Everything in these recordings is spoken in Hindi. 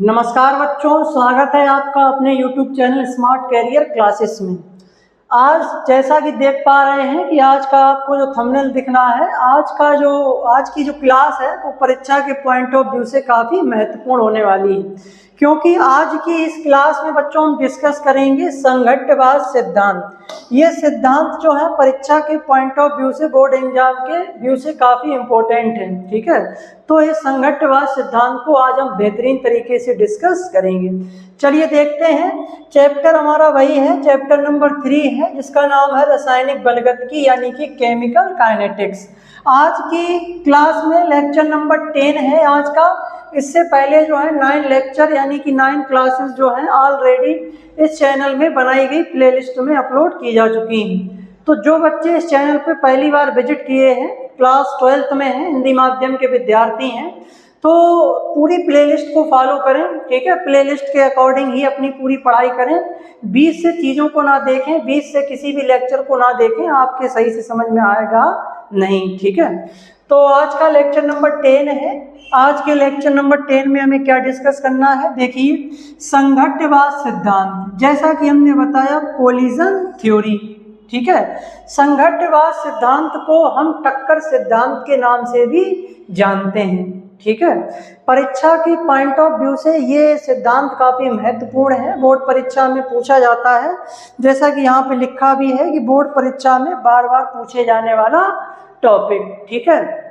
नमस्कार बच्चों, स्वागत है आपका अपने YouTube channel Smart Career Classes में। आज जैसा कि देख पा रहे हैं कि आज का आपको जो थंबनेल दिखना है, आज की जो क्लास है वो परीक्षा के पॉइंट ऑफ व्यू से काफ़ी महत्वपूर्ण होने वाली है, क्योंकि आज की इस क्लास में बच्चों हम डिस्कस करेंगे संघट्टवाद सिद्धांत। ये सिद्धांत जो है परीक्षा के पॉइंट ऑफ व्यू से, बोर्ड एग्जाम के व्यू से काफ़ी इम्पोर्टेंट है। ठीक है, तो इस संघट्टवाद सिद्धांत को आज हम बेहतरीन तरीके से डिस्कस करेंगे। चलिए देखते हैं। चैप्टर हमारा वही है, चैप्टर नंबर 3 है, जिसका नाम है रासायनिक बलगतिकी यानी कि केमिकल काइनेटिक्स। आज की क्लास में लेक्चर नंबर 10 है आज का। इससे पहले जो है 9 लेक्चर यानी कि 9 क्लासेस जो हैं ऑलरेडी इस चैनल में बनाई गई प्लेलिस्ट में अपलोड की जा चुकी हैं। तो जो बच्चे इस चैनल पे पहली बार विजिट किए हैं, क्लास 12th में हैं, हिंदी माध्यम के विद्यार्थी हैं, तो पूरी प्लेलिस्ट को फॉलो करें। ठीक है, प्लेलिस्ट के अकॉर्डिंग ही अपनी पूरी पढ़ाई करें। 20 से चीज़ों को ना देखें, 20 से किसी भी लेक्चर को ना देखें, आपके सही से समझ में आएगा नहीं। ठीक है, तो आज का लेक्चर नंबर 10 है। आज के लेक्चर नंबर 10 में हमें क्या डिस्कस करना है, देखिए संघट्टवाद सिद्धांत। जैसा कि हमने बताया कोलिजन थ्योरी। ठीक है, संघट्टवाद सिद्धांत को हम टक्कर सिद्धांत के नाम से भी जानते हैं। ठीक है, परीक्षा की पॉइंट ऑफ व्यू से ये सिद्धांत काफ़ी महत्वपूर्ण है। बोर्ड परीक्षा में पूछा जाता है, जैसा कि यहाँ पे लिखा भी है कि बोर्ड परीक्षा में बार बार पूछे जाने वाला टॉपिक। ठीक है,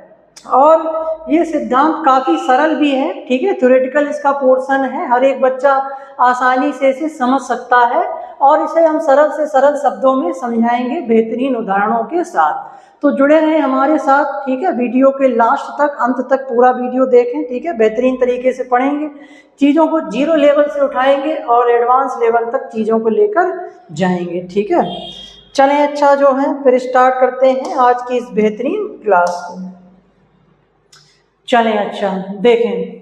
और ये सिद्धांत काफ़ी सरल भी है। ठीक है, थ्योरेटिकल इसका पोर्शन है, हर एक बच्चा आसानी से इसे समझ सकता है और इसे हम सरल से सरल शब्दों में समझाएंगे बेहतरीन उदाहरणों के साथ। तो जुड़े रहें हमारे साथ। ठीक है, वीडियो के लास्ट तक, अंत तक पूरा वीडियो देखें। ठीक है, बेहतरीन तरीके से पढ़ेंगे, चीज़ों को जीरो लेवल से उठाएंगे और एडवांस लेवल तक चीज़ों को लेकर जाएंगे। ठीक है, चलें अच्छा जो है फिर स्टार्ट करते हैं आज की इस बेहतरीन क्लास को। चलें अच्छा देखें,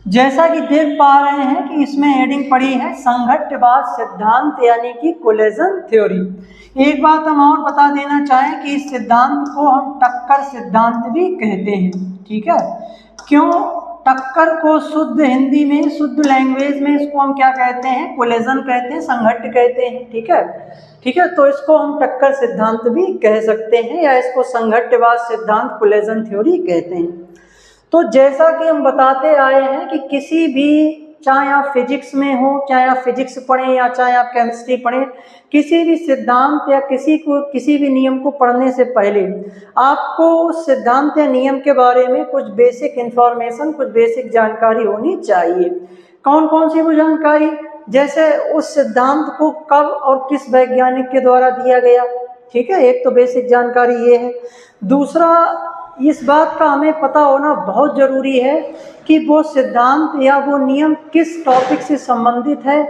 जैसा कि देख पा रहे हैं कि इसमें हेडिंग पड़ी है संघट्टवाद सिद्धांत यानी कि कोलिजन थ्योरी। एक बात हम और बता देना चाहें कि इस सिद्धांत को हम टक्कर सिद्धांत भी कहते हैं। ठीक है, क्यों? टक्कर को शुद्ध हिंदी में, शुद्ध लैंग्वेज में इसको हम क्या कहते हैं? कोलिजन कहते हैं, संघट्ट कहते हैं। ठीक है, ठीक है, तो इसको हम टक्कर सिद्धांत भी कह सकते हैं या इसको संघट्टवाद सिद्धांत कोलिजन थ्योरी कहते हैं। तो जैसा कि हम बताते आए हैं कि किसी भी, चाहे आप फिजिक्स में हो, चाहे आप फिजिक्स पढ़ें या चाहे आप केमिस्ट्री पढ़ें, किसी भी सिद्धांत या किसी भी नियम को पढ़ने से पहले आपको उस सिद्धांत या नियम के बारे में कुछ बेसिक इन्फॉर्मेशन, कुछ बेसिक जानकारी होनी चाहिए। कौन कौन सी वो जानकारी? जैसे उस सिद्धांत को कब और किस वैज्ञानिक के द्वारा दिया गया। ठीक है, एक तो बेसिक जानकारी ये है। दूसरा, इस बात का हमें पता होना बहुत ज़रूरी है कि वो सिद्धांत या वो नियम किस टॉपिक से संबंधित है,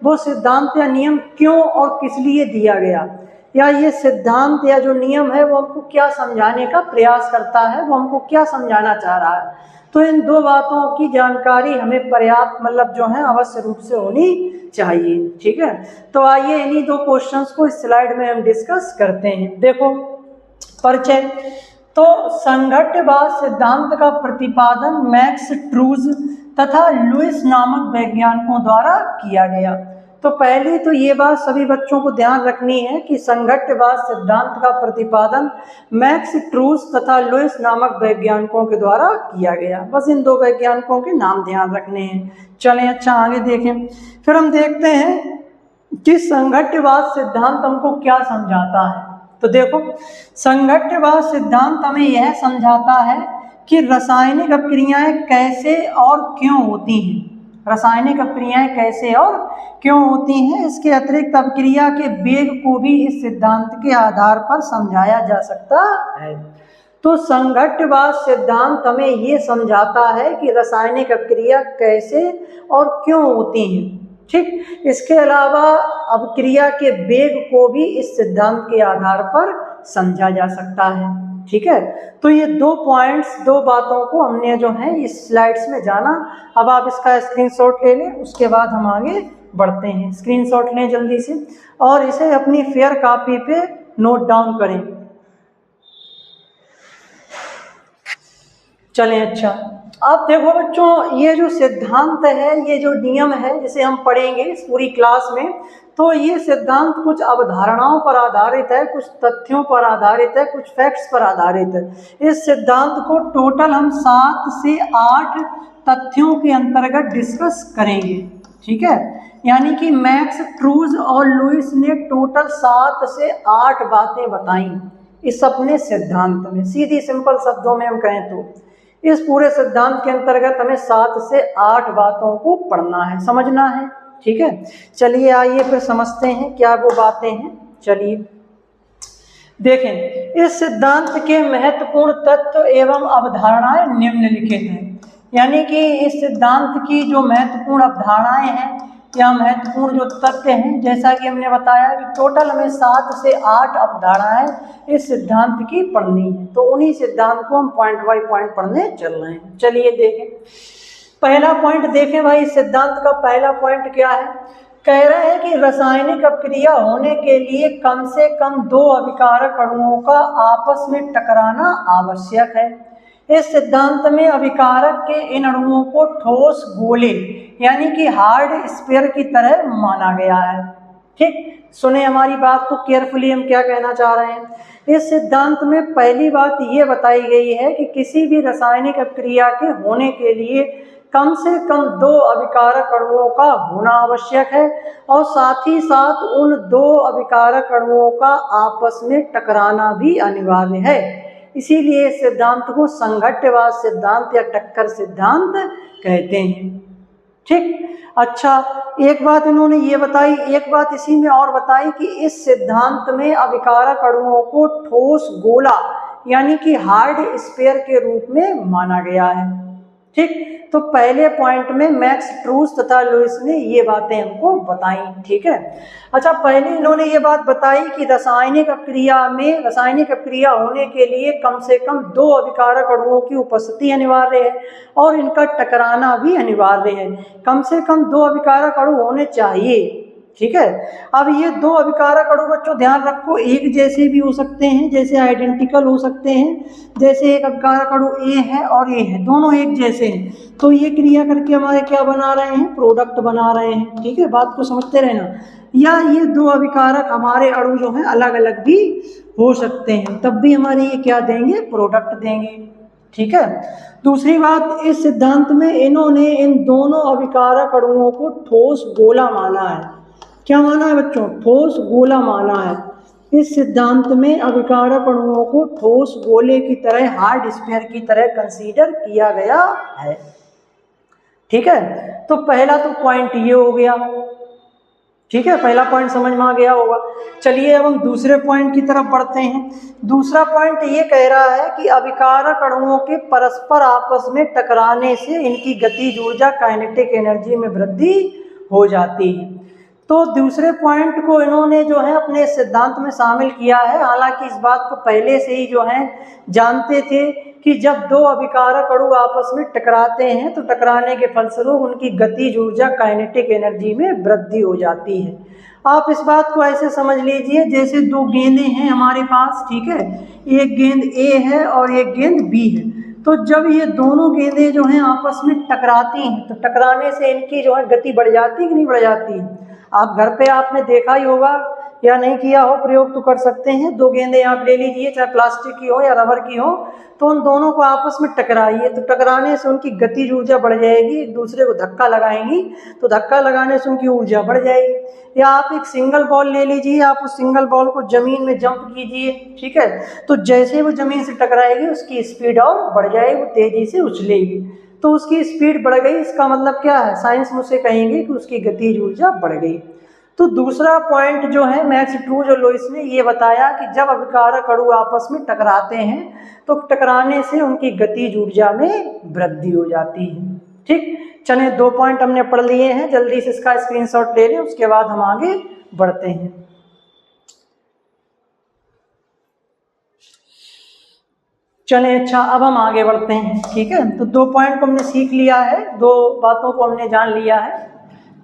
वो सिद्धांत या नियम क्यों और किस लिए दिया गया, या ये सिद्धांत या जो नियम है वो हमको क्या समझाने का प्रयास करता है, वो हमको क्या समझाना चाह रहा है। तो इन दो बातों की जानकारी हमें पर्याप्त, मतलब जो है अवश्य रूप से होनी चाहिए। ठीक है, तो आइए इन्हीं दो क्वेश्चंस को इस स्लाइड में हम डिस्कस करते हैं। देखो, परिचय। तो संघट्टवाद सिद्धांत का प्रतिपादन मैक्स ट्रूज तथा लुईस नामक वैज्ञानिकों द्वारा किया गया। तो पहले तो ये बात सभी बच्चों को ध्यान रखनी है कि संघट्टवाद सिद्धांत का प्रतिपादन मैक्स ट्रूज तथा लुईस नामक वैज्ञानिकों के द्वारा किया गया। बस इन दो वैज्ञानिकों के नाम ध्यान रखने हैं। चलें अच्छा आगे देखें, फिर हम देखते हैं कि संघट्टवाद सिद्धांत हमको क्या समझाता है। तो देखो, संघट्टवाद सिद्धांत हमें यह समझाता है कि रासायनिक अभिक्रियाएं कैसे और क्यों होती हैं। रासायनिक अभिक्रियाएं कैसे और क्यों होती हैं, इसके अतिरिक्त अभिक्रिया के वेग को भी इस सिद्धांत के आधार पर समझाया जा सकता है। तो संघट्टवाद सिद्धांत हमें ये समझाता है कि रासायनिक अभिक्रिया कैसे और क्यों होती हैं। ठीक, इसके अलावा अभिक्रिया के वेग को भी इस सिद्धांत के आधार पर समझा जा सकता है। ठीक है, तो ये दो पॉइंट्स, दो बातों को हमने जो है इस स्लाइड्स में जाना। अब आप इसका स्क्रीनशॉट ले लें, उसके बाद हम आगे बढ़ते हैं। स्क्रीनशॉट लें जल्दी से और इसे अपनी फेयर कॉपी पे नोट डाउन करें। चलें अच्छा, अब देखो बच्चों, ये जो सिद्धांत है, ये जो नियम है जिसे हम पढ़ेंगे इस पूरी क्लास में, तो ये सिद्धांत कुछ अवधारणाओं पर आधारित है, कुछ तथ्यों पर आधारित है, कुछ फैक्ट्स पर आधारित है। इस सिद्धांत को टोटल हम 7 से 8 तथ्यों के अंतर्गत डिस्कस करेंगे, ठीक है। यानी कि मैक्स ट्रूज और लुईस ने टोटल 7 से 8 बातें बताई इस अपने सिद्धांत में। सीधी सिंपल शब्दों में हम कहें तो इस पूरे सिद्धांत के अंतर्गत हमें 7 से 8 बातों को पढ़ना है, समझना है, ठीक है। चलिए आइए फिर समझते हैं क्या वो बातें हैं। चलिए देखें, इस सिद्धांत के महत्वपूर्ण तत्व एवं अवधारणाएं निम्नलिखित हैं। यानी कि इस सिद्धांत की जो महत्वपूर्ण अवधारणाएं हैं या महत्वपूर्ण जो तथ्य हैं, जैसा कि हमने बताया कि टोटल हमें 7 से 8 अवधारणाएं इस सिद्धांत की पढ़नी है। तो उन्हीं सिद्धांत को हम पॉइंट बाय पॉइंट पढ़ने चल रहे हैं। चलिए देखें, पहला पॉइंट देखें भाई, इस सिद्धांत का पहला पॉइंट क्या है। कह रहे हैं कि रासायनिक अभिक्रिया होने के लिए कम से कम 2 अभिकारक अणुओं का आपस में टकराना आवश्यक है। इस सिद्धांत में अभिकारक के इन अणुओं को ठोस गोले यानी कि हार्ड स्फीयर की तरह माना गया है। ठीक, सुने हमारी बात को केयरफुली, हम क्या कहना चाह रहे हैं। इस सिद्धांत में पहली बात ये बताई गई है कि किसी भी रासायनिक अभिक्रिया के होने के लिए कम से कम 2 अभिकारक अणुओं का होना आवश्यक है और साथ ही साथ उन 2 अभिकारक अणुओं का आपस में टकराना भी अनिवार्य है। इसीलिए इस सिद्धांत को संघट्यवाद सिद्धांत या टक्कर सिद्धांत कहते हैं। ठीक, अच्छा, एक बात इन्होंने ये बताई, एक बात इसी में और बताई कि इस सिद्धांत में अभिकारक अणुओं को ठोस गोला यानी कि हार्ड स्फीयर के रूप में माना गया है। ठीक, तो पहले पॉइंट में मैक्स ट्रूज तथा लुईस ने ये बातें हमको बताई, ठीक है। अच्छा, पहले इन्होंने ये बात बताई कि रासायनिक अभिक्रिया होने के लिए कम से कम 2 अभिकारक अणुओं की उपस्थिति अनिवार्य है और इनका टकराना भी अनिवार्य है। कम से कम 2 अभिकारक अणु होने चाहिए, ठीक है। अब ये 2 अभिकारक अणु बच्चों ध्यान रखो, एक जैसे भी हो सकते हैं, जैसे आइडेंटिकल हो सकते हैं। जैसे एक अभिकारक अणु ए है और ए है, दोनों एक जैसे हैं, तो ये क्रिया करके हमारे क्या बना रहे हैं, प्रोडक्ट बना रहे हैं, ठीक है। बात को समझते रहना। या ये 2 अभिकारक हमारे अणु जो हैं अलग अलग भी हो सकते हैं, तब भी हमारे ये क्या देंगे, प्रोडक्ट देंगे, ठीक है। दूसरी बात, इस सिद्धांत में इन्होंने इन दोनों अभिकारक अणुओं को ठोस गोला माना है। क्या माना है बच्चों, ठोस गोला माना है। इस सिद्धांत में अभिकारक अणुओं को ठोस गोले की तरह, हार्ड स्फीयर की तरह कंसीडर किया गया है, ठीक है। तो पहला तो पॉइंट ये हो गया, ठीक है, पहला पॉइंट समझ में आ गया होगा। चलिए अब हम दूसरे पॉइंट की तरफ बढ़ते हैं। दूसरा पॉइंट ये कह रहा है कि अभिकारक अणुओं के परस्पर आपस में टकराने से इनकी गतिज ऊर्जा काइनेटिक एनर्जी में वृद्धि हो जाती है। तो दूसरे पॉइंट को इन्होंने जो है अपने सिद्धांत में शामिल किया है। हालांकि इस बात को पहले से ही जो है जानते थे कि जब 2 अभिकारक अणु आपस में टकराते हैं तो टकराने के फलस्वरूप उनकी गतिज ऊर्जा काइनेटिक एनर्जी में वृद्धि हो जाती है। आप इस बात को ऐसे समझ लीजिए जैसे 2 गेंदें हैं हमारे पास, ठीक है। एक गेंद ए है और एक गेंद बी है। तो जब ये दोनों गेंदें जो हैं आपस में टकराती हैं तो टकराने से इनकी जो है गति बढ़ जाती है कि नहीं बढ़ जाती है। आप घर पे आपने देखा ही होगा या नहीं किया हो, प्रयोग तो कर सकते हैं। 2 गेंदें आप ले लीजिए, चाहे प्लास्टिक की हो या रबर की हो, तो उन दोनों को आपस में टकराइए तो टकराने से उनकी गतिज ऊर्जा बढ़ जाएगी, एक दूसरे को धक्का लगाएंगी तो धक्का लगाने से उनकी ऊर्जा बढ़ जाएगी। या आप एक सिंगल बॉल ले लीजिए, आप उस सिंगल बॉल को जमीन में जंप कीजिए, ठीक है, तो जैसे वो जमीन से टकराएगी उसकी स्पीड और बढ़ जाएगी, वो तेजी से उछलेगी। तो उसकी स्पीड बढ़ गई, इसका मतलब क्या है, साइंस में उसे कहेंगे कि उसकी गतिज ऊर्जा बढ़ गई। तो दूसरा पॉइंट जो है मैक्स ट्रूज और लुईस ने ये बताया कि जब अभिकारक अणु आपस में टकराते हैं तो टकराने से उनकी गतिज ऊर्जा में वृद्धि हो जाती है। ठीक, चलिए 2 पॉइंट हमने पढ़ लिए हैं, जल्दी से इसका स्क्रीनशॉट ले लें, उसके बाद हम आगे बढ़ते हैं। चलें, अच्छा अब हम आगे बढ़ते हैं, ठीक है। तो 2 पॉइंट को हमने सीख लिया है, 2 बातों को हमने जान लिया है।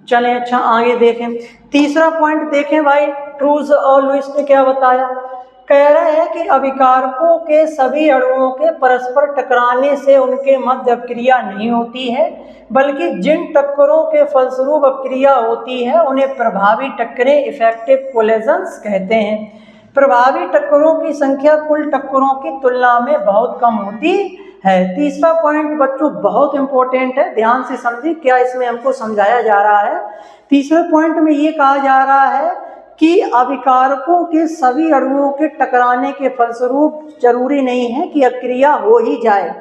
चलें, अच्छा आगे देखें। तीसरा पॉइंट देखें भाई, ट्रूज और लुईस ने क्या बताया कह रहे हैं कि अभिकारकों के सभी अणुओं के परस्पर टकराने से उनके मध्य अपक्रिया नहीं होती है, बल्कि जिन टक्करों के फलस्वरूप अपक्रिया होती है उन्हें प्रभावी टक्करें इफेक्टिव कोलिजन्स कहते हैं। प्रभावी टक्करों की संख्या कुल टक्करों की तुलना में बहुत कम होती है। तीसरा पॉइंट बच्चों बहुत इंपॉर्टेंट है, ध्यान से समझिए क्या इसमें हमको समझाया जा रहा है। तीसरे पॉइंट में ये कहा जा रहा है कि अभिकारकों के सभी अणुओं के टकराने के फलस्वरूप जरूरी नहीं है कि अपक्रिया हो ही जाए,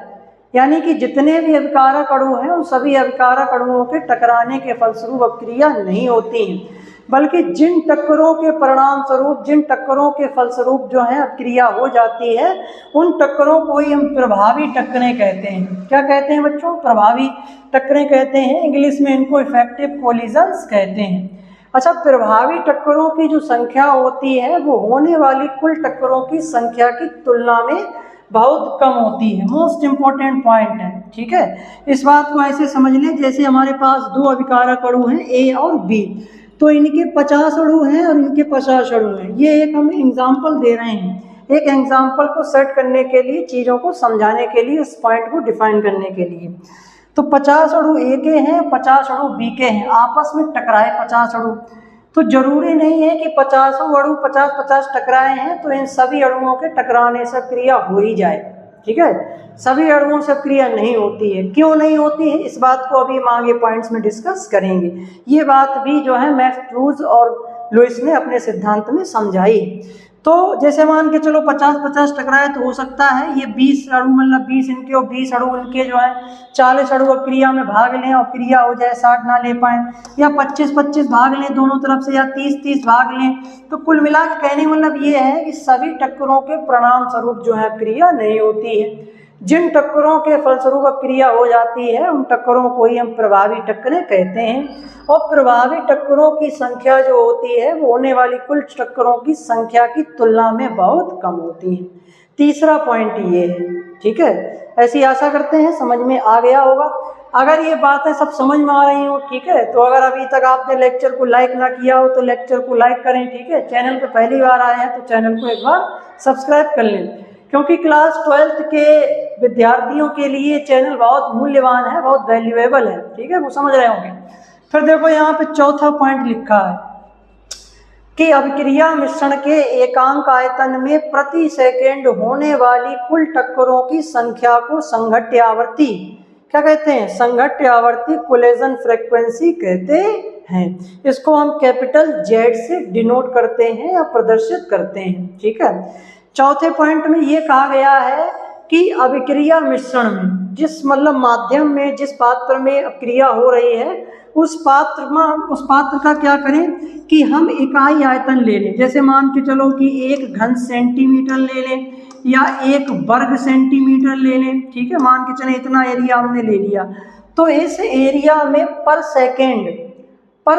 यानी कि जितने भी अभिकारक अणु हैं उन सभी अभिकारक अणुओं के टकराने के फलस्वरूप अपक्रिया नहीं होती है, बल्कि जिन टक्करों के परिणाम स्वरूप, जिन टक्करों के फलस्वरूप जो है अपक्रिया हो जाती है उन टक्करों को ही हम प्रभावी टक्करें कहते हैं। क्या कहते हैं बच्चों? प्रभावी टक्करें कहते हैं, इंग्लिश में इनको इफेक्टिव कोलिजन्स कहते हैं। अच्छा, प्रभावी टक्करों की जो संख्या होती है वो होने वाली कुल टक्करों की संख्या की तुलना में बहुत कम होती है। मोस्ट इम्पोर्टेंट पॉइंट है, ठीक है। इस बात को ऐसे समझ लें जैसे हमारे पास दो अभिकारक अणु हैं ए और बी, तो इनके 50 अणु हैं और इनके 50 अणु हैं। ये एक हम एग्जाम्पल दे रहे हैं, एक एग्जाम्पल को सेट करने के लिए, चीज़ों को समझाने के लिए, इस पॉइंट को डिफाइन करने के लिए। तो 50 अणु ए के हैं, 50 अणु बी के हैं, आपस में टकराए 50 अणु, तो जरूरी नहीं है कि 50 अणु 50-50 टकराए हैं तो इन सभी अणुओं के टकराने से क्रिया हो ही जाए, ठीक है। सभी अणुओं से क्रिया नहीं होती है। क्यों नहीं होती है इस बात को अभी हम आगे पॉइंट्स में डिस्कस करेंगे। ये बात भी जो है मैक्स ब्रूज और लुईस ने अपने सिद्धांत में समझाई। तो जैसे मान के चलो 50-50 टकराए तो हो सकता है ये 20 अणु, मतलब 20 इनके और 20 अणु उनके जो है 40 अणु क्रिया में भाग लें और क्रिया हो जाए 60 ना ले पाए, या 25-25 भाग लें दोनों तरफ से, या 30-30 भाग लें। तो कुल मिला के कहने मतलब ये है कि सभी टक्करों के परिणाम स्वरूप जो है क्रिया नहीं होती है। जिन टक्करों के फलस्वरूप क्रिया हो जाती है उन टक्करों को ही हम प्रभावी टक्करें कहते हैं। और प्रभावी टक्करों की संख्या जो होती है वो होने वाली कुल टक्करों की संख्या की तुलना में बहुत कम होती है। तीसरा पॉइंट ये है, ठीक है। ऐसी आशा करते हैं समझ में आ गया होगा। अगर ये बातें सब समझ में आ रही हो, ठीक है, तो अगर अभी तक आपने लेक्चर को लाइक ना किया हो तो लेक्चर को लाइक करें, ठीक है। चैनल पे पहली बार आए हैं तो चैनल को एक बार सब्सक्राइब कर लें, क्योंकि क्लास 12th के विद्यार्थियों के लिए चैनल बहुत मूल्यवान है, बहुत वैल्यूएबल है, ठीक है, वो समझ रहे होंगे। फिर देखो यहाँ पे चौथा पॉइंट लिखा है कि अभिक्रिया मिश्रण के एकांक आयतन में प्रति सेकेंड होने वाली कुल टक्करों की संख्या को संघट्य आवर्ती क्या कहते हैं? संघट्य आवर्ती कोलिजन फ्रीक्वेंसी कहते हैं। इसको हम कैपिटल जेड से डिनोट करते हैं या प्रदर्शित करते हैं, ठीक है। चौथे पॉइंट में ये कहा गया है कि अभिक्रिया मिश्रण में जिस मतलब माध्यम में जिस पात्र में अभिक्रिया हो रही है उस पात्र का क्या करें कि हम इकाई आयतन ले लें। जैसे मान के चलो कि 1 घन सेंटीमीटर ले लें या 1 वर्ग सेंटीमीटर ले लें, ठीक है। मान के चले इतना एरिया हमने ले लिया, तो इस एरिया में पर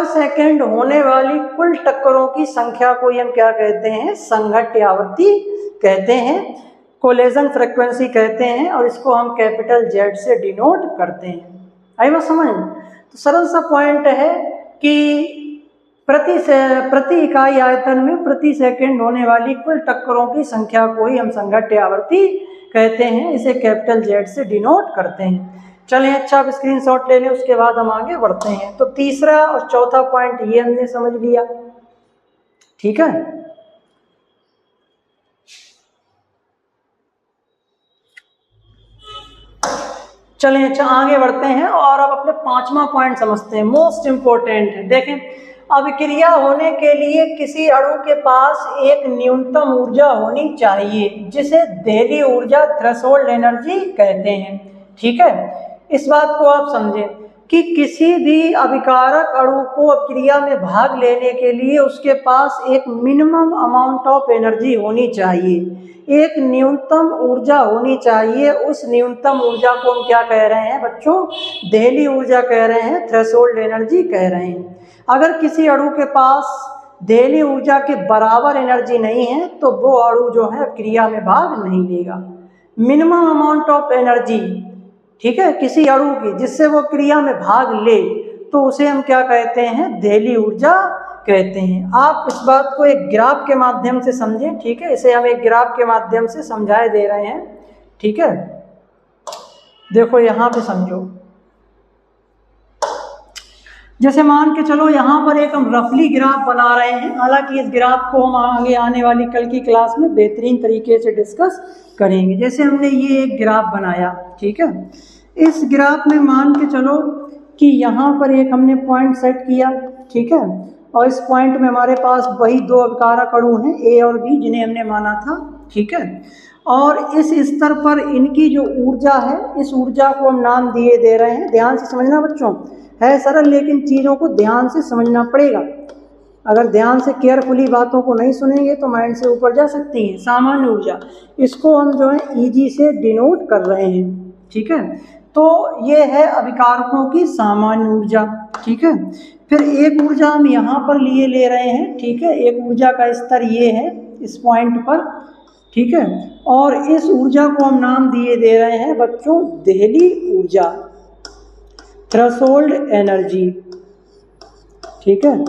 सेकेंड होने वाली कुल टक्करों की संख्या को हम क्या कहते हैं? संघट्य आवर्ती कहते हैं, कोलिजन फ्रीक्वेंसी कहते हैं, और इसको हम कैपिटल जेड से डिनोट करते हैं। आई बात समझ? तो सरल सा पॉइंट है कि प्रति इकाई आयतन में प्रति सेकंड होने वाली कुल टक्करों की संख्या को ही हम संघट्य आवर्ती कहते हैं, इसे कैपिटल जेड से डिनोट करते हैं। चलें, अच्छा आप स्क्रीनशॉट ले लें, उसके बाद हम आगे बढ़ते हैं। तो तीसरा और चौथा पॉइंट ये हमने समझ लिया, ठीक है। चलें, अच्छा आगे बढ़ते हैं और अब अपने 5वां पॉइंट समझते हैं, मोस्ट इंपोर्टेंट है। देखें, अभिक्रिया होने के लिए किसी अणु के पास एक न्यूनतम ऊर्जा होनी चाहिए जिसे देहली ऊर्जा थ्रेशोल्ड एनर्जी कहते हैं, ठीक है। इस बात को आप समझें कि किसी भी अभिकारक अणु को अभिक्रिया में भाग लेने के लिए उसके पास एक मिनिमम अमाउंट ऑफ एनर्जी होनी चाहिए, एक न्यूनतम ऊर्जा होनी चाहिए। उस न्यूनतम ऊर्जा को हम क्या कह रहे हैं बच्चों? देहली ऊर्जा कह रहे हैं, थ्रेशोल्ड एनर्जी कह रहे हैं। अगर किसी अणु के पास देहली ऊर्जा के बराबर एनर्जी नहीं है तो वो अणु जो है क्रिया में भाग नहीं लेगा। मिनिमम अमाउंट ऑफ एनर्जी, ठीक है, किसी अणु की जिससे वो क्रिया में भाग ले तो उसे हम क्या कहते हैं? देहली ऊर्जा कहते हैं। आप इस बात को एक ग्राफ के माध्यम से समझें, ठीक है, इसे हम एक ग्राफ के माध्यम से समझाए दे रहे हैं, ठीक है। देखो यहाँ पे समझो, जैसे मान के चलो यहाँ पर एक हम रफली ग्राफ बना रहे हैं, हालांकि इस ग्राफ को हम आगे आने वाली कल की क्लास में बेहतरीन तरीके से डिस्कस करेंगे। जैसे हमने ये एक ग्राफ बनाया, ठीक है, इस ग्राफ में मान के चलो कि यहाँ पर एक हमने पॉइंट सेट किया, ठीक है, और इस पॉइंट में हमारे पास वही दो अभिकारक अणु हैं ए और बी जिन्हें हमने माना था, ठीक है, और इस स्तर पर इनकी जो ऊर्जा है, इस ऊर्जा को हम नाम दिए दे रहे हैं। ध्यान से समझना बच्चों, है सरल लेकिन चीज़ों को ध्यान से समझना पड़ेगा। अगर ध्यान से केयरफुली बातों को नहीं सुनेंगे तो माइंड से ऊपर जा सकती है। सामान्य ऊर्जा, इसको हम जो है ईजी से डिनोट कर रहे हैं, ठीक है। तो ये है अभिकारकों की सामान्य ऊर्जा, ठीक है। फिर एक ऊर्जा हम यहाँ पर ले रहे हैं, ठीक है, एक ऊर्जा का स्तर ये है इस पॉइंट पर, ठीक है, और इस ऊर्जा को हम नाम दिए दे रहे हैं बच्चों देहली ऊर्जा, थ्रेशोल्ड एनर्जी, ठीक है,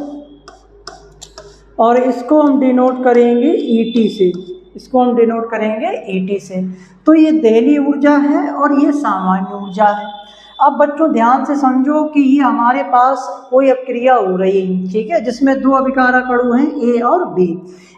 और इसको हम डिनोट करेंगे ईटी से, इसको हम डिनोट करेंगे ईटी से। तो ये देहली ऊर्जा है और ये सामान्य ऊर्जा है। अब बच्चों ध्यान से समझो कि ये हमारे पास कोई अभिक्रिया हो रही है, ठीक है, जिसमें दो अभिकारक अणु हैं ए और बी।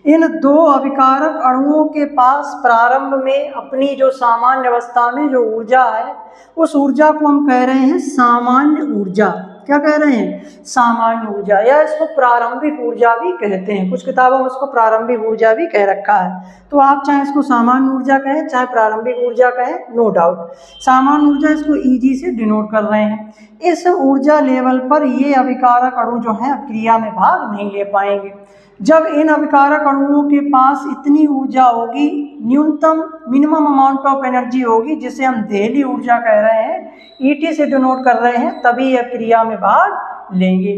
इन दो अभिकारक अणुओं के पास प्रारंभ में अपनी जो सामान्य अवस्था में जो ऊर्जा है, उस ऊर्जा को हम कह रहे हैं सामान्य ऊर्जा। क्या कह रहे हैं? सामान्य ऊर्जा, या इसको प्रारंभिक ऊर्जा भी कहते हैं। कुछ किताबों में इसको प्रारंभिक ऊर्जा भी कह रखा है, तो आप चाहे इसको सामान्य ऊर्जा कहें चाहे प्रारंभिक ऊर्जा कहें, नो डाउट सामान्य ऊर्जा इसको ईजी से डिनोट कर रहे हैं। इस ऊर्जा लेवल पर ये अभिकारक अणु जो है क्रिया में भाग नहीं ले पाएंगे। जब इन अभिकारक अणुओं के पास इतनी ऊर्जा होगी, न्यूनतम मिनिमम अमाउंट ऑफ एनर्जी होगी, जिसे हम देहली ऊर्जा कह रहे हैं, ईटी से डिनोट कर रहे हैं, तभी यह क्रिया में भाग लेंगे,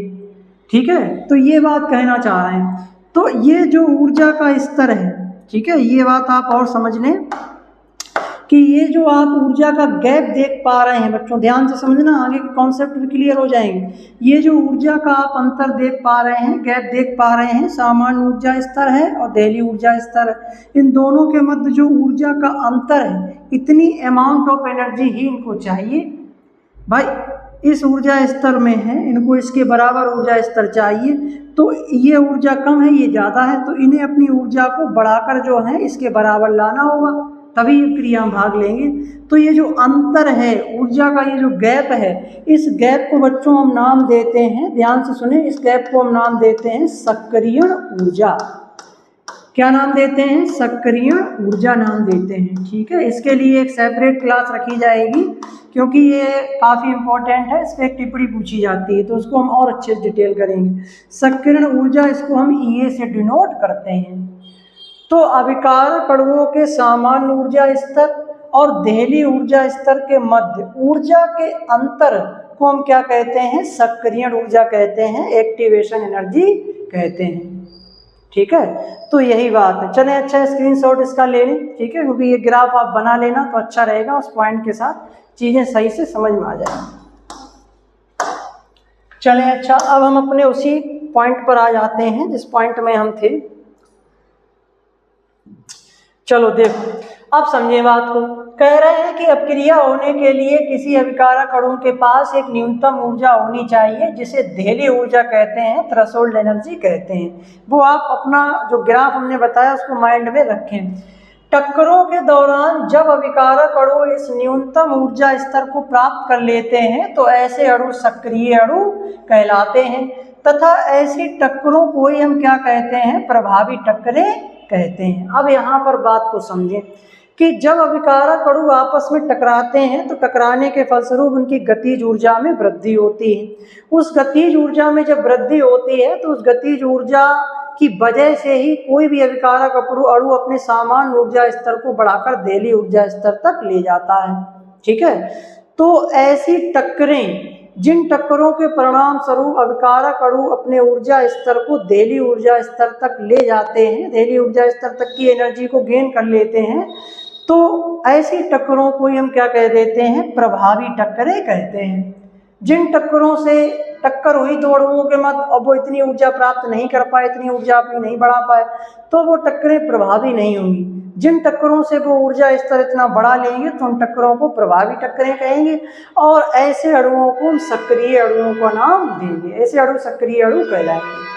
ठीक है। तो ये बात कहना चाह रहे हैं। तो ये जो ऊर्जा का स्तर है, ठीक है, ये बात आप और समझ लें कि ये जो आप ऊर्जा का गैप देख पा रहे हैं बच्चों, ध्यान से समझना, आगे के कॉन्सेप्ट भी क्लियर हो जाएंगे। ये जो ऊर्जा का आप अंतर देख पा रहे हैं, गैप देख पा रहे हैं, सामान्य ऊर्जा स्तर है और देहली ऊर्जा स्तर है। इन दोनों के मध्य जो ऊर्जा का अंतर है, इतनी अमाउंट ऑफ एनर्जी ही इनको चाहिए भाई, इस ऊर्जा स्तर में है, इनको इसके बराबर ऊर्जा स्तर चाहिए। तो ये ऊर्जा कम है, ये ज़्यादा है, तो इन्हें अपनी ऊर्जा को बढ़ाकर जो है इसके बराबर लाना होगा, तभी ये क्रिया में भाग लेंगे। तो ये जो अंतर है ऊर्जा का, ये जो गैप है, इस गैप को बच्चों हम नाम देते हैं, ध्यान से सुने, इस गैप को हम नाम देते हैं सक्रियण ऊर्जा। क्या नाम देते हैं? सक्रियण ऊर्जा नाम देते हैं, ठीक है। इसके लिए एक सेपरेट क्लास रखी जाएगी, क्योंकि ये काफ़ी इंपॉर्टेंट है, इस पर एक टिप्पणी पूछी जाती है, तो उसको हम और अच्छे से डिटेल करेंगे। सक्रियण ऊर्जा, इसको हम ईए से डिनोट करते हैं। तो अभिकारक अणुओं के सामान्य ऊर्जा स्तर और देहली ऊर्जा स्तर के मध्य ऊर्जा के अंतर को हम क्या कहते हैं? सक्रियण ऊर्जा कहते हैं, एक्टिवेशन एनर्जी कहते हैं, ठीक है। तो यही बात है। चलें, अच्छा स्क्रीनशॉट इसका ले लें, ठीक है, क्योंकि ये ग्राफ आप बना लेना तो अच्छा रहेगा, उस पॉइंट के साथ चीज़ें सही से समझ में आ जाएंगी। चलें, अच्छा, अब हम अपने उसी पॉइंट पर आ जाते हैं जिस पॉइंट में हम थे। चलो देखो, अब समझे बात को। कह रहे हैं कि अपक्रिया होने के लिए किसी अभिकारक अणु के पास एक न्यूनतम ऊर्जा होनी चाहिए, जिसे देहली ऊर्जा कहते हैं, थ्रेशोल्ड एनर्जी कहते हैं। वो आप अपना जो ग्राफ हमने बताया उसको माइंड में रखें। टक्करों के दौरान जब अभिकारक अणु इस न्यूनतम ऊर्जा स्तर को प्राप्त कर लेते हैं तो ऐसे अणु सक्रिय अणु कहलाते हैं, तथा ऐसी टक्करों को ही हम क्या कहते हैं? प्रभावी टक्करें कहते हैं। अब यहाँ पर बात को समझें कि जब अभिकारक अणु आपस में टकराते हैं तो टकराने के फलस्वरूप उनकी गतिज ऊर्जा में वृद्धि होती है। उस गतिज ऊर्जा में जब वृद्धि होती है तो उस गतिज ऊर्जा की वजह से ही कोई भी अभिकारक अणु अपने सामान्य ऊर्जा स्तर को बढ़ाकर देहली ऊर्जा स्तर तक ले जाता है, ठीक है। तो ऐसी टक्करें, जिन टक्करों के परिणाम स्वरूप अभिकारक अणु अपने ऊर्जा स्तर को देहली ऊर्जा स्तर तक ले जाते हैं, देहली ऊर्जा स्तर तक की एनर्जी को गेन कर लेते हैं, तो ऐसी टक्करों को हम क्या कह देते हैं? प्रभावी टक्करें कहते हैं। जिन टक्करों से टक्कर हुई दो अणुओं के मध्य, अब वो इतनी ऊर्जा प्राप्त नहीं कर पाए, इतनी ऊर्जा अपनी नहीं बढ़ा पाए, तो वो टक्करें प्रभावी नहीं होंगी। जिन टक्करों से वो ऊर्जा स्तर इतना बढ़ा लेंगे तो उन टक्करों को प्रभावी टक्करें कहेंगे, और ऐसे अणुओं को हम सक्रिय अणुओं का नाम देंगे। ऐसे अणु सक्रिय अणु कहलाएंगे।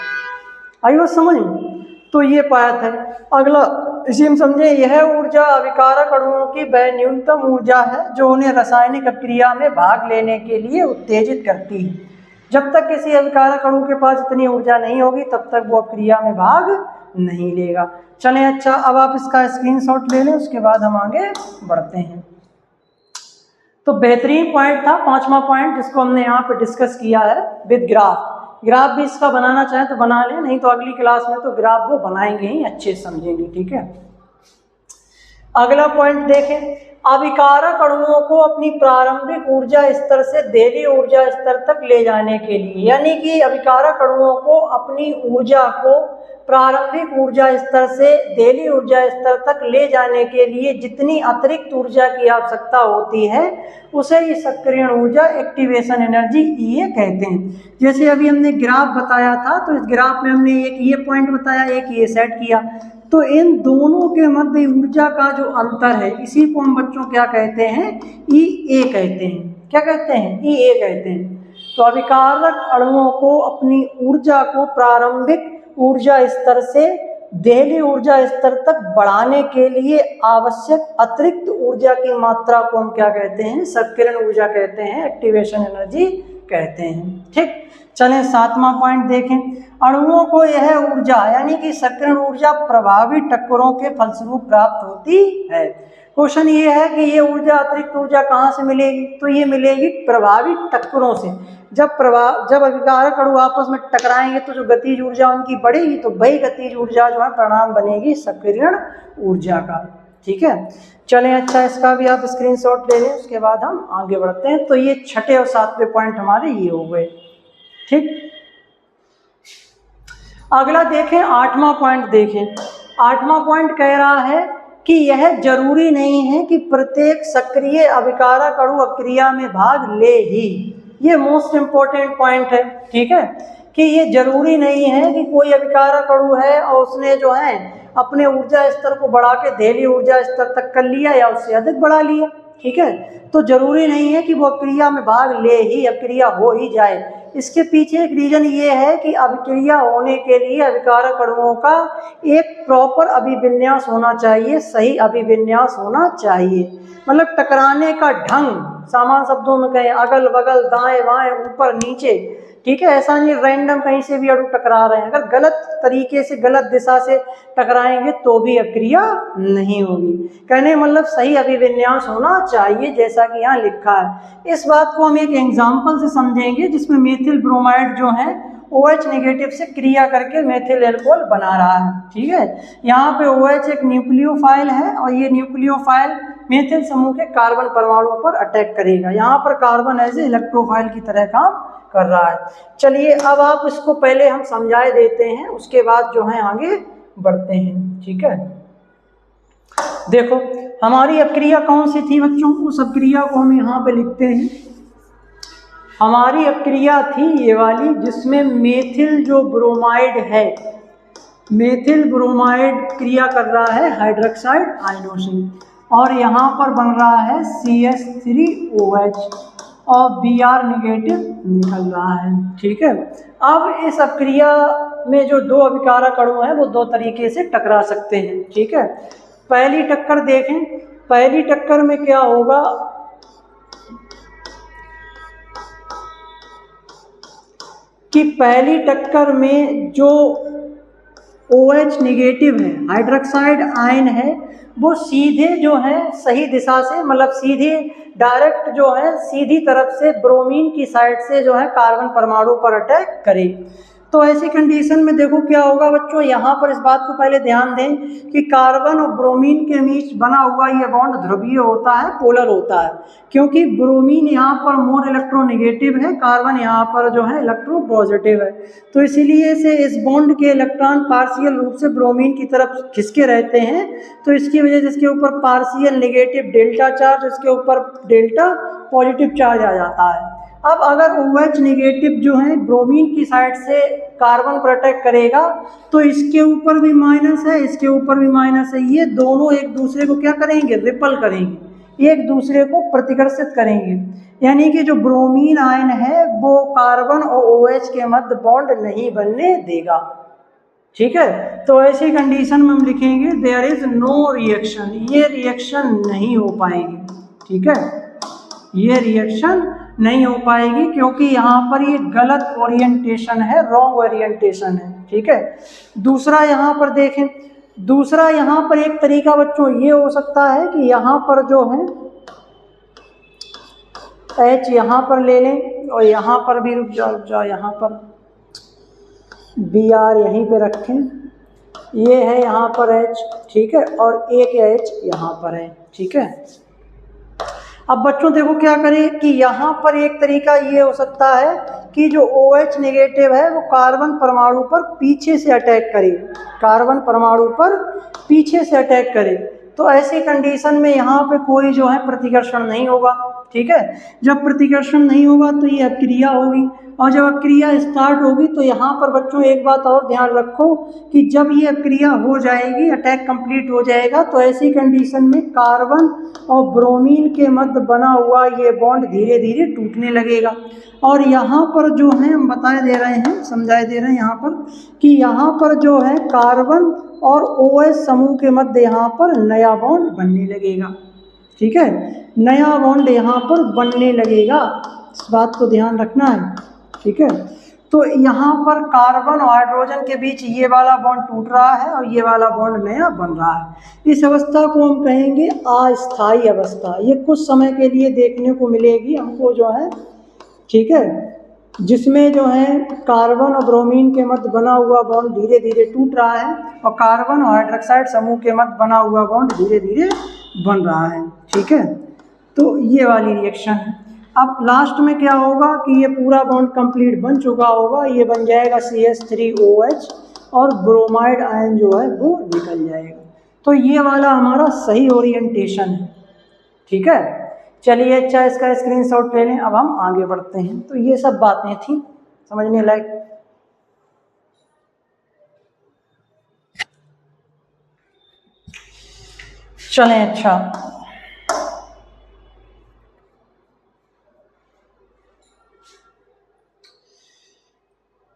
आई बात समझ में? तो ये पाठ है। अगला इसी में समझे, यह ऊर्जा अभिकारक अणुओं की वह न्यूनतम ऊर्जा है जो उन्हें रासायनिक क्रिया में भाग लेने के लिए उत्तेजित करती है। जब तक किसी अभिकारक अणु के पास इतनी ऊर्जा नहीं होगी तब तक वो क्रिया में भाग नहीं लेगा। चलें, अच्छा अब आप इसका स्क्रीनशॉट ले लें, उसके बाद हम आगे बढ़ते हैं। तो बेहतरीन पॉइंट था 5वां पॉइंट, जिसको हमने यहाँ पे डिस्कस किया है विद ग्राफ। ग्राफ भी इसका बनाना चाहे तो बना लें, नहीं तो अगली क्लास में तो ग्राफ वो बनाएंगे ही, अच्छे से समझेंगे। ठीक है, अगला पॉइंट देखें, अभिकारक अणुओं को अपनी प्रारंभिक ऊर्जा स्तर से देली ऊर्जा स्तर तक ले जाने के लिए, यानी कि अभिकारक अणुओं को अपनी ऊर्जा को प्रारंभिक ऊर्जा स्तर से देली ऊर्जा स्तर तक ले जाने के लिए जितनी अतिरिक्त ऊर्जा की आवश्यकता होती है उसे ये सक्रियण ऊर्जा, एक्टिवेशन एनर्जी, ये कहते हैं। जैसे अभी हमने ग्राफ बताया था, तो इस ग्राफ में हमने एक ये पॉइंट बताया, एक ये सेट किया, तो इन दोनों के मध्य ऊर्जा का जो अंतर है इसी को हम बच्चों क्या कहते हैं, ई ए कहते हैं। क्या कहते हैं? ई ए कहते हैं। तो अभिकारक अणुओं को अपनी ऊर्जा को प्रारंभिक ऊर्जा स्तर से देहली ऊर्जा स्तर तक बढ़ाने के लिए आवश्यक अतिरिक्त ऊर्जा की मात्रा को हम क्या कहते हैं, सक्रियण ऊर्जा कहते हैं, एक्टिवेशन एनर्जी कहते हैं। ठीक, चलें 7वां पॉइंट देखें, अणुओं को यह ऊर्जा यानी कि सक्रियण ऊर्जा प्रभावी टक्करों के फलस्वरूप प्राप्त होती है। क्वेश्चन ये है कि ये ऊर्जा, अतिरिक्त ऊर्जा कहाँ से मिलेगी? तो ये मिलेगी प्रभावी टक्करों से। जब अभिकारक अणु आपस में टकराएंगे तो जो गतिज ऊर्जा उनकी बढ़ेगी, तो वही गतिज ऊर्जा जो है परिणाम बनेगी सक्रियण ऊर्जा का। ठीक है, चलें, अच्छा इसका भी आप स्क्रीनशॉट ले लें, उसके बाद हम आगे बढ़ते हैं। तो ये 6ठे और 7वें पॉइंट हमारे ये हो गए। ठीक, अगला देखें 8वां पॉइंट देखें। 8वां पॉइंट कह रहा है कि यह जरूरी नहीं है कि प्रत्येक सक्रिय अभिकारक अणु अक्रिया में भाग ले ही। ये मोस्ट इम्पोर्टेंट पॉइंट है। ठीक है, कि ये जरूरी नहीं है कि कोई अभिकारक अणु है और उसने जो है अपने ऊर्जा स्तर को बढ़ा के देहली ऊर्जा स्तर तक कर लिया या उससे अधिक बढ़ा लिया। ठीक है, तो जरूरी नहीं है कि वो अक्रिया में भाग ले ही, अक्रिया हो ही जाए। इसके पीछे एक रीजन ये है कि अभिक्रिया होने के लिए अभिकारक अणुओं का एक प्रॉपर अभिविन्यास होना चाहिए, सही अभिविन्यास होना चाहिए। मतलब टकराने का ढंग, सामान्य शब्दों में कहें अगल बगल, दाएं बाएं, ऊपर नीचे। ठीक है, ऐसा नहीं रैंडम कहीं से भी अणु टकरा रहे हैं। अगर गलत तरीके से, गलत दिशा से टकराएंगे तो भी अक्रिया नहीं होगी। कहने मतलब सही अभिविन्यास होना चाहिए, जैसा कि यहाँ लिखा है। इस बात को हम एक एग्जाम्पल से समझेंगे, जिसमें मेथिल ब्रोमाइड जो है OH नेगेटिव से क्रिया करके मेथिल एल्कोहल बना रहा है। ठीक है, यहाँ पे OH एक न्यूक्लियोफाइल है और ये न्यूक्लियोफाइल मेथिल समूह के कार्बन परमाणुओं पर अटैक करेगा। यहाँ पर कार्बन एज ए इलेक्ट्रोफाइल की तरह काम कर रहा है। चलिए अब आप इसको पहले हम समझाए देते हैं, उसके बाद जो है आगे बढ़ते हैं। ठीक है, देखो हमारी अक्रिया कौन सी थी बच्चों? उस अक्रिया को हम यहाँ पे लिखते हैं। हमारी अक्रिया थी ये वाली, जिसमें मेथिल जो ब्रोमाइड है, मेथिल ब्रोमाइड क्रिया कर रहा है हाइड्रोक्साइड आयनों और यहाँ पर बन रहा है CH3OH और Br नेगेटिव निकल रहा है। ठीक है, अब इस अक्रिया में जो दो अभिकारक अणु हैं वो दो तरीके से टकरा सकते हैं। ठीक है, पहली टक्कर देखें। पहली टक्कर में क्या होगा कि पहली टक्कर में जो OH नेगेटिव है, हाइड्रोक्साइड आयन है, वो सीधे जो है सही दिशा से, मतलब सीधे डायरेक्ट जो है सीधी तरफ से ब्रोमीन की साइड से जो है कार्बन परमाणु पर अटैक करे। तो ऐसी कंडीशन में देखो क्या होगा बच्चों, यहाँ पर इस बात को पहले ध्यान दें कि कार्बन और ब्रोमीन के बीच बना हुआ ये बॉन्ड ध्रुवीय होता है, पोलर होता है, क्योंकि ब्रोमीन यहाँ पर मोर इलेक्ट्रोनेगेटिव है, कार्बन यहाँ पर जो है इलेक्ट्रो पॉजिटिव है। तो इसीलिए से इस बॉन्ड के इलेक्ट्रॉन पार्शियल रूप से ब्रोमीन की तरफ खिसके रहते हैं। तो इसकी वजह से इसके ऊपर पार्शियल नेगेटिव डेल्टा चार्ज, इसके ऊपर डेल्टा पॉजिटिव चार्ज आ जाता है। अब अगर OH नेगेटिव जो है ब्रोमीन की साइड से कार्बन पर अटैक करेगा तो इसके ऊपर भी माइनस है, इसके ऊपर भी माइनस है, ये दोनों एक दूसरे को क्या करेंगे, रिपल करेंगे, एक दूसरे को प्रतिकर्षित करेंगे, यानी कि जो ब्रोमीन आयन है वो कार्बन और OH के मध्य बॉन्ड नहीं बनने देगा। ठीक है, तो ऐसी कंडीशन में हम लिखेंगे देयर इज नो रिएक्शन, ये रिएक्शन नहीं हो पाएगी। ठीक है, ये रिएक्शन नहीं हो पाएगी क्योंकि यहाँ पर ये गलत ओरिएंटेशन है, रॉन्ग ओरिएंटेशन है। ठीक है, दूसरा यहाँ पर देखें, दूसरा यहाँ पर एक तरीका बच्चों ये हो सकता है कि यहाँ पर जो है H यहाँ पर ले लें और यहाँ पर भी रुक जाओ यहाँ पर Br यहीं पे रखें, ये है यहाँ पर H, ठीक है, और एक H यहाँ पर है। ठीक है, अब बच्चों देखो क्या करें कि यहाँ पर एक तरीका ये हो सकता है कि जो OH नेगेटिव है वो कार्बन परमाणु पर पीछे से अटैक करे, कार्बन परमाणु पर पीछे से अटैक करे, तो ऐसी कंडीशन में यहाँ पे कोई जो है प्रतिकर्षण नहीं होगा। ठीक है, जब प्रतिकर्षण नहीं होगा तो ये अक्रिया होगी, और जब अक्रिया स्टार्ट होगी तो यहाँ पर बच्चों एक बात और ध्यान रखो कि जब ये अक्रिया हो जाएगी, अटैक कंप्लीट हो जाएगा, तो ऐसी कंडीशन में कार्बन और ब्रोमीन के मध्य बना हुआ ये बॉन्ड धीरे धीरे टूटने लगेगा। और यहाँ पर जो है हम बताए दे रहे हैं, समझाए दे रहे हैं यहाँ पर कि यहाँ पर जो है कार्बन और OH समूह के मध्य यहाँ पर नया बॉन्ड बनने लगेगा। ठीक है, नया बॉन्ड यहाँ पर बनने लगेगा, इस बात को ध्यान रखना है। ठीक है, तो यहाँ पर कार्बन और हाइड्रोजन के बीच ये वाला बॉन्ड टूट रहा है और ये वाला बॉन्ड नया बन रहा है। इस अवस्था को हम कहेंगे अस्थायी अवस्था, ये कुछ समय के लिए देखने को मिलेगी हमको जो है। ठीक है, जिसमें जो है कार्बन और ब्रोमीन के मध्य बना हुआ बॉन्ड धीरे धीरे टूट रहा है और कार्बन और हाइड्रोक्साइड समूह के मध्य बना हुआ बॉन्ड धीरे धीरे बन रहा है। ठीक है, तो ये वाली रिएक्शन है। अब लास्ट में क्या होगा कि ये पूरा बॉन्ड कंप्लीट बन चुका होगा, ये बन जाएगा CH3OH और ब्रोमाइड आयन जो है वो निकल जाएगा। तो ये वाला हमारा सही ओरिएंटेशन है। ठीक है, चलिए अच्छा इसका स्क्रीनशॉट ले लें। अब हम आगे बढ़ते हैं। तो ये सब बातें थी समझने लायक। चलें अच्छा,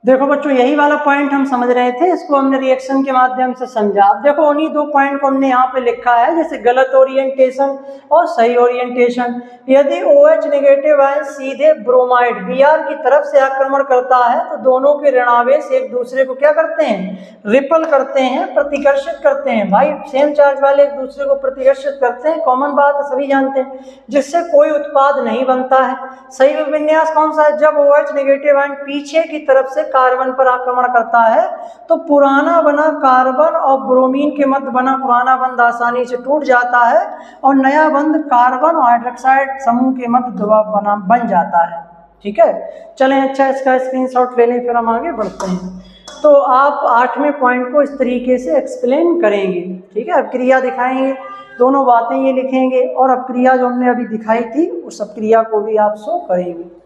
देखो बच्चों यही वाला पॉइंट हम समझ रहे थे, इसको हमने रिएक्शन के माध्यम से समझा। अब देखो उन्हीं दो पॉइंट को हमने यहाँ पे लिखा है, जैसे गलत ओरिएंटेशन और सही ओरिएंटेशन। यदि OH नेगेटिव आयन सीधे ब्रोमाइड Br की तरफ से आक्रमण करता है तो दोनों के ऋणावेश एक दूसरे को क्या करते हैं, रिपल करते हैं, प्रतिकर्षित करते हैं। भाई सेम चार्ज वाले एक दूसरे को प्रतिकर्षित करते हैं, कॉमन बात है, सभी जानते हैं, जिससे कोई उत्पाद नहीं बनता है। सही विन्यास कौन सा है, जब OH नेगेटिव आयन पीछे की तरफ से कार्बन पर आक्रमण करता है तो पुराना बना कार्बन और ब्रोमीन के मध्य बना पुराना बंध आसानी से टूट जाता है और नया बंध कार्बन और हाइड्रोक्साइड समूह के मध्य बना बन जाता है। ठीक है, चलें अच्छा इसका स्क्रीनशॉट ले लें, फिर हम आगे बढ़ते हैं। तो आप 8वें पॉइंट को इस तरीके से एक्सप्लेन करेंगे। ठीक है, अब क्रिया दिखाएंगे, दोनों बातें ये लिखेंगे और अब क्रिया जो हमने अभी दिखाई थी उस सब क्रिया को भी आप शो करेंगे।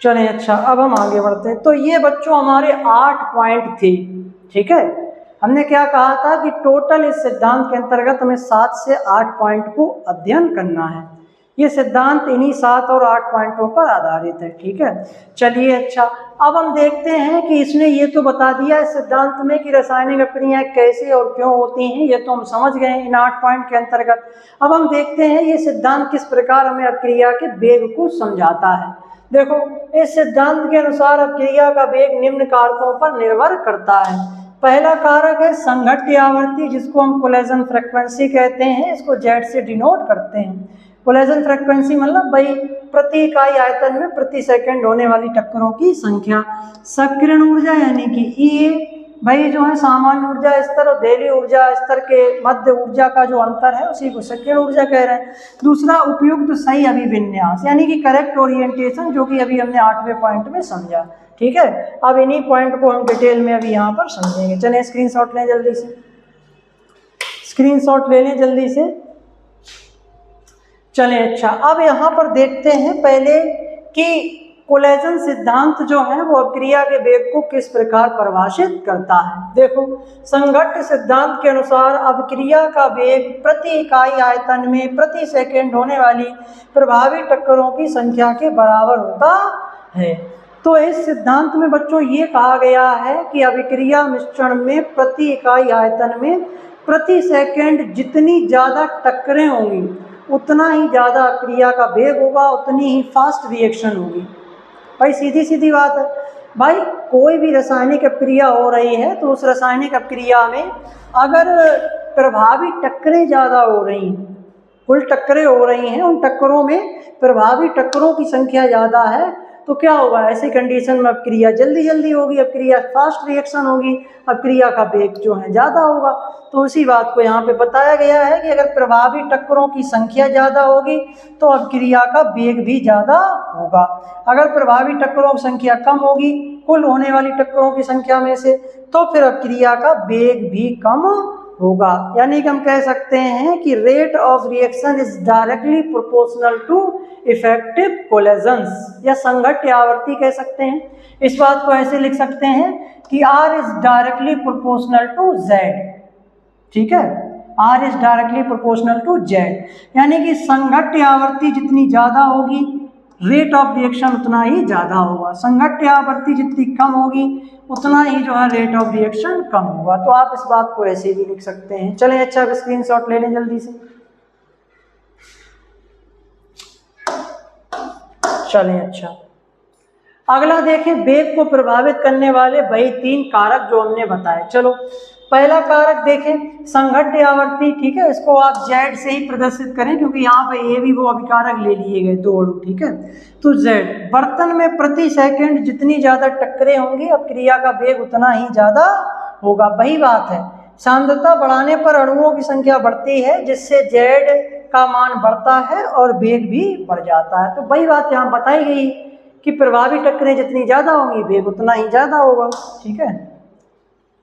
चलें अच्छा, अब हम आगे बढ़ते हैं। तो ये बच्चों हमारे 8 पॉइंट थे। ठीक है, हमने क्या कहा था कि टोटल इस सिद्धांत के अंतर्गत हमें 7 से 8 पॉइंट को अध्ययन करना है। ये सिद्धांत इन्हीं 7 और 8 पॉइंटों पर आधारित है। ठीक है, चलिए अच्छा, अब हम देखते हैं कि इसने ये तो बता दिया इस सिद्धांत में कि रासायनिक अभिक्रियाएं कैसे और क्यों होती हैं, ये तो हम समझ गए इन 8 पॉइंट के अंतर्गत। अब हम देखते हैं ये सिद्धांत किस प्रकार हमें अभिक्रिया के वेग को समझाता है। देखो इस सिद्धांत के अनुसार अभिक्रिया का वेग निम्न कारकों पर निर्भर करता है। पहला कारक है संघट्य आवृत्ति, जिसको हम कोलेजन फ्रीक्वेंसी कहते हैं, इसको Z से डिनोट करते हैं। कोलेजन फ्रीक्वेंसी मतलब भाई प्रति इकाई आयतन में प्रति सेकंड होने वाली टक्करों की संख्या। सक्रियण ऊर्जा यानी कि E भाई जो है सामान्य ऊर्जा स्तर और देली ऊर्जा स्तर के मध्य ऊर्जा का जो अंतर है उसी को सक्रियण ऊर्जा कह रहे हैं। दूसरा उपयुक्त सही अभिविन्यास यानी कि करेक्ट ओरिएंटेशन, जो कि अभी हमने 8वें पॉइंट में समझा। ठीक है, अब इन्हीं पॉइंट को हम डिटेल में अभी यहाँ पर समझेंगे। चलें स्क्रीनशॉट लें जल्दी से, स्क्रीनशॉट ले लें जल्दी से। चलें अच्छा, अब यहाँ पर देखते हैं पहले कि कोलेजन सिद्धांत जो है वो अभिक्रिया के वेग को किस प्रकार परिभाषित करता है। देखो, संघट्ट सिद्धांत के अनुसार अभिक्रिया का वेग प्रति इकाई आयतन में प्रति सेकंड होने वाली प्रभावी टक्करों की संख्या के बराबर होता है। तो इस सिद्धांत में बच्चों ये कहा गया है कि अभिक्रिया मिश्रण में प्रति इकाई आयतन में प्रति सेकंड जितनी ज़्यादा टक्करें होंगी उतना ही ज़्यादा अभिक्रिया का वेग होगा, उतनी ही फास्ट रिएक्शन होगी। भाई सीधी सीधी बात है भाई, कोई भी रासायनिक अभिक्रिया हो रही है तो उस रासायनिक अभिक्रिया में अगर प्रभावी टक्करें ज़्यादा हो रही हैं, कुल टक्करें हो रही हैं, उन टक्करों में प्रभावी टक्करों की संख्या ज़्यादा है तो क्या होगा, ऐसी कंडीशन में अभिक्रिया जल्दी होगी, अभिक्रिया फास्ट रिएक्शन होगी, अभिक्रिया का वेग जो है ज़्यादा होगा। तो उसी बात को यहाँ पे बताया गया है कि अगर प्रभावी टक्करों की संख्या ज़्यादा होगी तो अभिक्रिया का वेग भी ज़्यादा होगा। अगर प्रभावी टक्करों की संख्या कम होगी कुल होने वाली टक्करों की संख्या में से तो फिर अभिक्रिया का वेग भी कम होगा। यानी कि हम कह सकते हैं कि rate of reaction is directly proportional to effective collisions, या संघट्ट आवर्ती कह सकते हैं। इस बात को ऐसे लिख सकते हैं कि R is directly proportional to Z, ठीक है, R is directly proportional to Z, यानी कि संघट्ट आवर्ती जितनी ज़्यादा होगी रेट ऑफ रिएक्शन उतना ही ज़्यादा होगा, संघट्ट आवर्ती जितनी कम होगी उतना ही जो है रेट ऑफ रिएक्शन कम होगा। तो आप इस बात को ऐसे भी लिख सकते हैं। चलें अच्छा, अब स्क्रीनशॉट ले लें जल्दी से। चलें अच्छा, अगला देखें, वेग को प्रभावित करने वाले वही 3 कारक जो हमने बताए। चलो पहला कारक देखें, संघट्ट आवर्ती, ठीक है, इसको आप Z से ही प्रदर्शित करें क्योंकि यहाँ पे ये भी वो अभिकारक ले लिए गए 2 अणु, ठीक है। तो Z, बर्तन में प्रति सेकंड जितनी ज़्यादा टक्करें होंगी अभिक्रिया का वेग उतना ही ज़्यादा होगा। वही बात है, सांद्रता बढ़ाने पर अणुओं की संख्या बढ़ती है जिससे Z का मान बढ़ता है और वेग भी बढ़ जाता है। तो वही बात यहाँ बताई गई कि प्रभावी टक्करें जितनी ज़्यादा होंगी वेग उतना ही ज़्यादा होगा, ठीक है।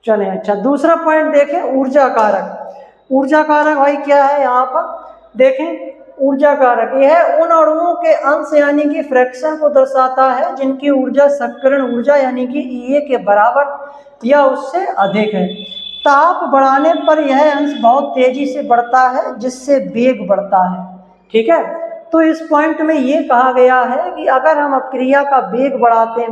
चलें अच्छा, दूसरा पॉइंट देखें, ऊर्जा कारक। ऊर्जा कारक भाई क्या है, यहाँ पर देखें ऊर्जा कारक यह उन अणुओं के अंश यानी कि फ्रैक्शन को दर्शाता है जिनकी ऊर्जा सक्करण ऊर्जा यानी कि EA के बराबर या उससे अधिक है। ताप बढ़ाने पर यह अंश बहुत तेजी से बढ़ता है जिससे वेग बढ़ता है, ठीक है। तो इस पॉइंट में ये कहा गया है कि अगर हम अभिक्रिया का वेग बढ़ाते हैं,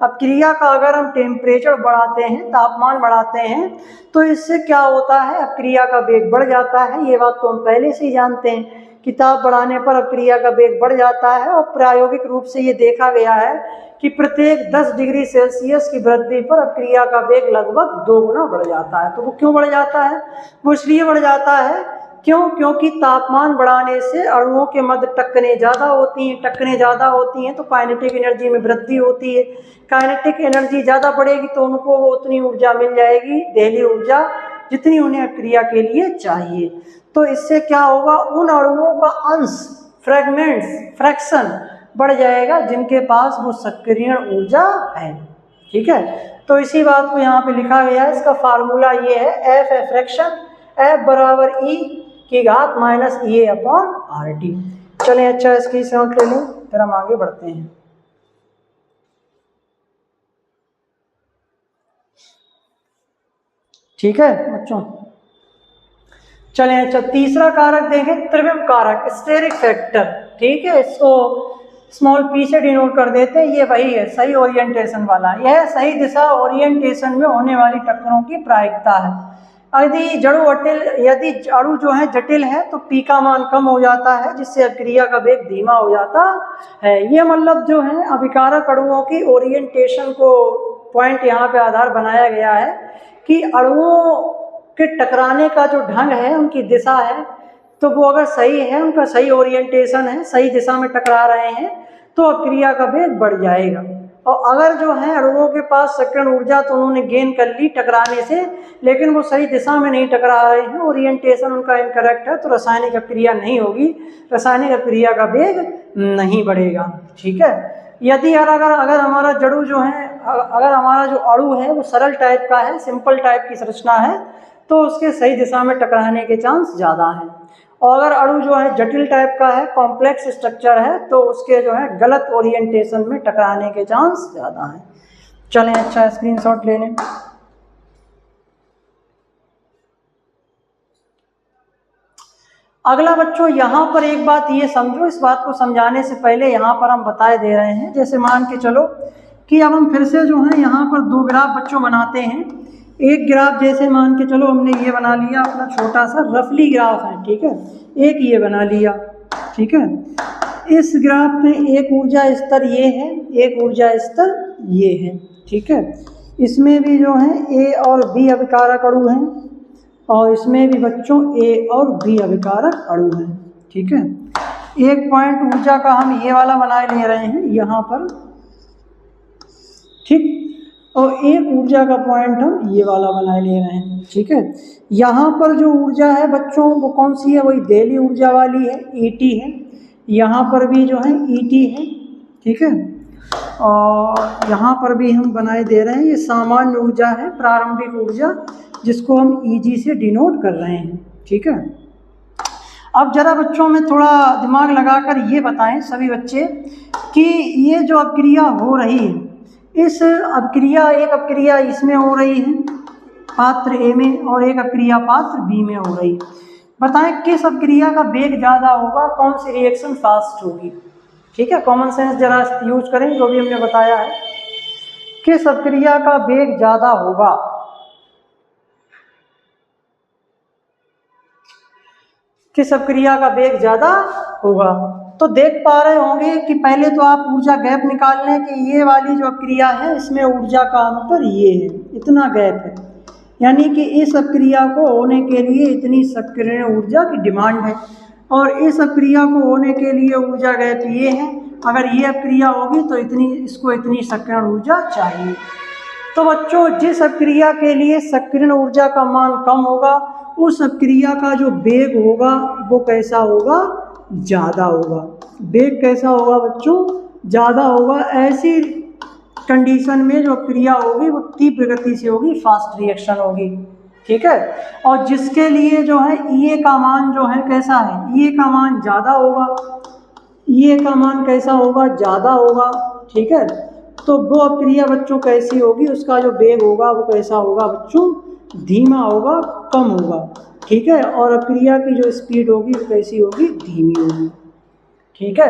अभिक्रिया का अगर हम टेम्परेचर बढ़ाते हैं, तापमान बढ़ाते हैं, तो इससे क्या होता है, अभिक्रिया का वेग बढ़ जाता है। ये बात तो हम पहले से ही जानते हैं कि ताप बढ़ाने पर अभिक्रिया का वेग बढ़ जाता है और प्रायोगिक रूप से ये देखा गया है कि प्रत्येक 10 डिग्री सेल्सियस की वृद्धि पर अभिक्रिया का वेग लगभग 2 गुना बढ़ जाता है। तो वो क्यों बढ़ जाता है, वो इसलिए बढ़ जाता है क्योंकि तापमान बढ़ाने से अणुओं के मध्य टक्करें ज़्यादा होती हैं तो काइनेटिक एनर्जी में वृद्धि होती है। काइनेटिक एनर्जी ज़्यादा बढ़ेगी तो उनको वो उतनी ऊर्जा मिल जाएगी, देहली ऊर्जा, जितनी उन्हें अभिक्रिया के लिए चाहिए। तो इससे क्या होगा, उन अणुओं का अंश, फ्रैक्शन बढ़ जाएगा जिनके पास वो सक्रियण ऊर्जा है, ठीक है। तो इसी बात को यहाँ पे लिखा गया है। इसका फार्मूला ये है, F है फ्रैक्शन, F बराबर E की घात माइनस EA अपॉन RT। चलें अच्छा, इसकी शॉर्ट ले लें फिर हम आगे बढ़ते हैं। ठीक है बच्चों, चलें अच्छा, तीसरा कारक देखें, त्रिविम कारक, स्टेरिक फैक्टर, ठीक है। इसको स्मॉल p से डिनोट कर देते हैं। ये वही है सही ओरिएंटेशन वाला, यह सही दिशा ओरिएंटेशन में होने वाली टक्करों की प्रायिकता है। यदि अणु जो है जटिल है तो P का मान कम हो जाता है जिससे अभिक्रिया का वेग धीमा हो जाता है। ये मतलब जो है अभिकारक अणुओं की ओरिएंटेशन को पॉइंट यहाँ पे आधार बनाया गया है कि अणुओं के टकराने का जो ढंग है, उनकी दिशा है, तो वो अगर सही है, उनका सही ओरिएंटेशन है, सही दिशा में टकरा रहे हैं तो अभिक्रिया का वेग बढ़ जाएगा। और अगर जो है अणुओं के पास सक्रियण ऊर्जा तो उन्होंने गेन कर ली टकराने से, लेकिन वो सही दिशा में नहीं टकरा रहे हैं, ओरिएंटेशन उनका इनकरेक्ट है, तो रासायनिक अभिक्रिया नहीं होगी, रासायनिक अभिक्रिया का वेग नहीं बढ़ेगा, ठीक है। यदि अगर हमारा जड़ू जो है, अगर हमारा जो अणु है वो सरल टाइप का है, सिंपल टाइप की संरचना है, तो उसके सही दिशा में टकराने के चांस ज़्यादा हैं। और अगर अणु जो है जटिल टाइप का है, कॉम्प्लेक्स स्ट्रक्चर है, तो उसके जो है गलत ओरिएंटेशन में टकराने के चांस ज़्यादा हैं। चलें अच्छा स्क्रीनशॉट ले लें। अगला बच्चों यहाँ पर एक बात ये समझो, इस बात को समझाने से पहले यहाँ पर हम बताए दे रहे हैं, जैसे मान के चलो कि अब हम फिर से जो है यहाँ पर दो ग्राफ बच्चों बनाते हैं। एक ग्राफ जैसे मान के चलो हमने ये बना लिया अपना छोटा सा रफली ग्राफ है, ठीक है, एक ये बना लिया, ठीक है। इस ग्राफ में एक ऊर्जा स्तर ये है, एक ऊर्जा स्तर ये है, ठीक है। इसमें भी जो है ए और बी अभिकारक अणु हैं, और इसमें भी बच्चों ए और बी अभिकारक अणु हैं, ठीक है। एक पॉइंट ऊर्जा का हम ये वाला बनाए ले रहे हैं यहाँ पर, ठीक, और एक ऊर्जा का पॉइंट हम ये वाला बनाए ले रहे हैं, ठीक है। यहाँ पर जो ऊर्जा है बच्चों वो कौन सी है, वही देली ऊर्जा वाली है, ईटी है। यहाँ पर भी जो है ईटी है, ठीक है। और यहाँ पर भी हम बनाए दे रहे हैं, ये सामान्य ऊर्जा है, प्रारंभिक ऊर्जा, जिसको हम ईजी से डिनोट कर रहे हैं, ठीक है। अब जरा बच्चों में थोड़ा दिमाग लगाकर ये बताएं सभी बच्चे कि ये जो अपक्रिया हो रही है, इस अपक्रिया, एक अपक्रिया इसमें हो रही है पात्र ए में, और एक अपक्रिया पात्र बी में हो रही है। बताएं किस अपक्रिया का वेग ज़्यादा होगा, कौन सी रिएक्शन फास्ट होगी, ठीक है। कॉमन सेंस जरा यूज करें, जो भी हमने बताया है, किस अपक्रिया का वेग ज़्यादा होगा, किस अपक्रिया का वेग ज़्यादा होगा। तो देख पा रहे होंगे कि पहले तो आप ऊर्जा गैप निकाल लें कि ये वाली जो अपक्रिया है इसमें ऊर्जा का अंतर ये है, इतना गैप है, यानी कि इस अपक्रिया को होने के लिए इतनी सक्रिय ऊर्जा की डिमांड है, और इस अपक्रिया को होने के लिए ऊर्जा गैप ये है, अगर ये अपक्रिया होगी तो इतनी, इसको इतनी सक्रिय ऊर्जा चाहिए। तो बच्चों जिस अपक्रिया के लिए सक्रिय ऊर्जा का मान कम होगा, उस अपक्रिया का जो वेग होगा वो कैसा होगा, ज़्यादा होगा। वेग कैसा होगा बच्चों, ज़्यादा होगा। ऐसी कंडीशन में जो क्रिया होगी वो तीव्र गति से होगी, फास्ट रिएक्शन होगी, ठीक है। और जिसके लिए जो है ये का मान जो है कैसा है, ये का मान ज़्यादा होगा, ये का मान कैसा होगा, ज़्यादा होगा, ठीक है। तो वो अपक्रिया बच्चों कैसी होगी, उसका जो वेग होगा वो कैसा होगा बच्चों, धीमा होगा, कम होगा, ठीक है। और अपक्रिया की जो स्पीड होगी वो कैसी होगी, धीमी होगी, ठीक है।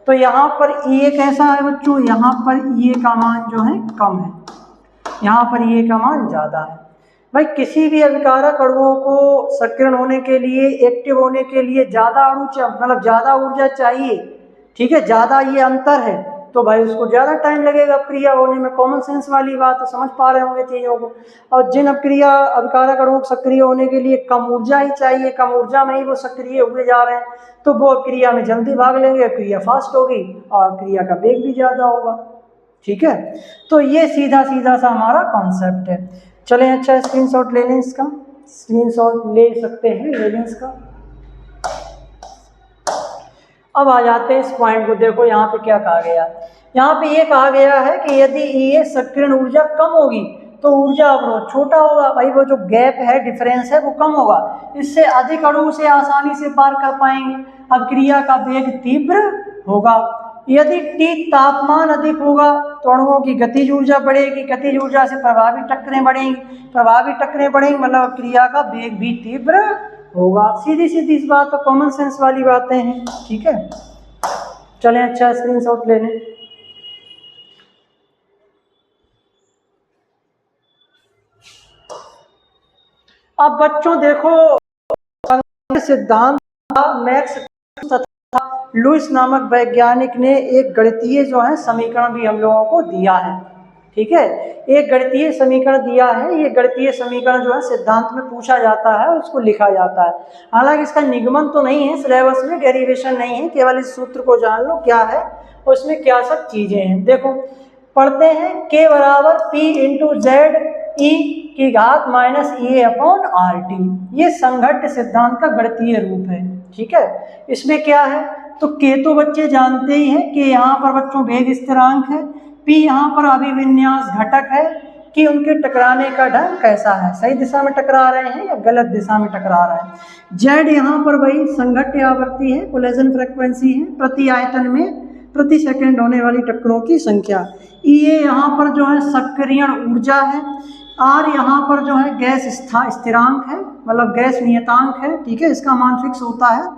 तो यहाँ पर ये कैसा है बच्चों, यहाँ पर ये का मान जो है कम है, यहाँ पर ये का मान ज़्यादा है। भाई किसी भी अभिकारक अणुओं को सक्रियण होने के लिए, एक्टिव होने के लिए ज़्यादा अणु मतलब ज़्यादा ऊर्जा चाहिए, ठीक है। ज़्यादा ये अंतर है तो भाई उसको ज़्यादा टाइम लगेगा अपक्रिया होने में, कॉमन सेंस वाली बात है, समझ पा रहे होंगे चीज़ों को। और जिन अपक्रिया अभिकारक अणुओं को सक्रिय होने के लिए कम ऊर्जा ही चाहिए, कम ऊर्जा में ही वो सक्रिय हुए जा रहे हैं, तो वो अपक्रिया में जल्दी भाग लेंगे, अपक्रिया फास्ट होगी और अपक्रिया का वेग भी ज़्यादा होगा, ठीक है। तो ये सीधा सीधा सा हमारा कॉन्सेप्ट है। चलें अच्छा स्क्रीनशॉट ले लें, इसका स्क्रीनशॉट ले सकते हैं, ले लें इसका। अब आ जाते हैं इस पॉइंट को, देखो यहाँ पे क्या कहा गया, यहाँ पे ये कहा गया है कि यदि ये सक्रियण ऊर्जा कम होगी तो ऊर्जा अवरोध छोटा होगा। भाई वो जो गैप है, डिफरेंस है, वो कम होगा, इससे अधिक अणु से आसानी से पार कर पाएंगे, अपक्रिया का वेग तीव्र होगा। यदि T तापमान अधिक होगा तो अणुओं की गतिज ऊर्जा बढ़ेगी, गतिज ऊर्जा से प्रभावी टक्करें बढ़ेंगी, प्रभावी टक्करें बढ़ेंगी मतलब अपक्रिया का वेग भी तीव्र होगा। सीधी सीधी इस बात तो कॉमन सेंस वाली बातें हैं, ठीक है। चलें अच्छा स्क्रीनशॉट ले लें। अब बच्चों देखो सिद्धांत मैक्स तथा लुईस नामक वैज्ञानिक ने एक गणितीय जो है समीकरण भी हम लोगों को दिया है, ठीक है। एक गणितीय समीकरण दिया है, ये गणितीय समीकरण जो है सिद्धांत में पूछा जाता है, उसको लिखा जाता है। हालांकि इसका निगमन तो नहीं है सिलेबस में, डेरिवेशन नहीं है, केवल इस सूत्र को जान लो क्या है और उसमें क्या सब चीजें हैं। देखो पढ़ते हैं, k बराबर P इंटू जेड ई की घात माइनस ए अपॉन आर टी, ये संघट्ट सिद्धांत का गणितीय रूप है, ठीक है। इसमें क्या है, तो k तो बच्चे जानते ही हैं कि यहाँ पर बच्चों वेग स्थिरांक है, P यहाँ पर अभिविन्यास घटक है, कि उनके टकराने का ढंग कैसा है, सही दिशा में टकरा रहे हैं या गलत दिशा में टकरा रहे हैं। जेड यहाँ पर वही संघट्य आवर्ती है, कोलिजन फ्रीक्वेंसी है, प्रति आयतन में प्रति सेकंड होने वाली टक्करों की संख्या। ये यहाँ पर जो है सक्रियण ऊर्जा है, आर यहाँ पर जो है गैस स्थिरांक है, मतलब गैस नियतांक है, ठीक है, इसका मान फिक्स होता है,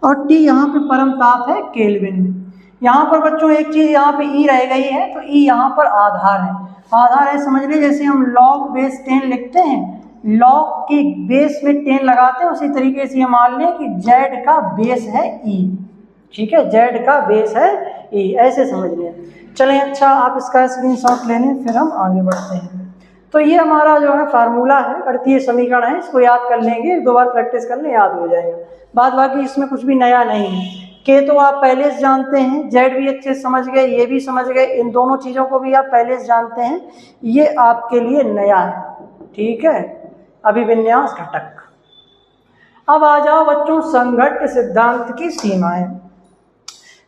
और टी यहाँ पे परम ताप है केल्विन में। यहाँ पर बच्चों एक चीज यहाँ पे ई रह गई है, तो ई यहाँ पर आधार है, आधार है समझ लीजिए, जैसे हम लॉग बेस 10 लिखते हैं, लॉग के बेस में 10 लगाते हैं, उसी तरीके से ये मान लें कि जेड का बेस है ई, ठीक है, जेड का बेस है ई, ऐसे समझ लें। चलें, अच्छा आप इसका स्क्रीनशॉट ले लें, फिर हम आगे बढ़ते हैं। तो ये हमारा जो है फार्मूला है, गणितीय समीकरण है, इसको याद कर लेंगे, एक दो बार प्रैक्टिस कर लें याद हो जाएगा। बाद बाकी इसमें कुछ भी नया नहीं है। के तो आप पहले से जानते हैं, जेड भी अच्छे से समझ गए, ये भी समझ गए, इन दोनों चीज़ों को भी आप पहले से जानते हैं, ये आपके लिए नया है, ठीक है। अभिविन्यास घटक। अब आ जाओ बच्चों संघट्य सिद्धांत की सीमाएं।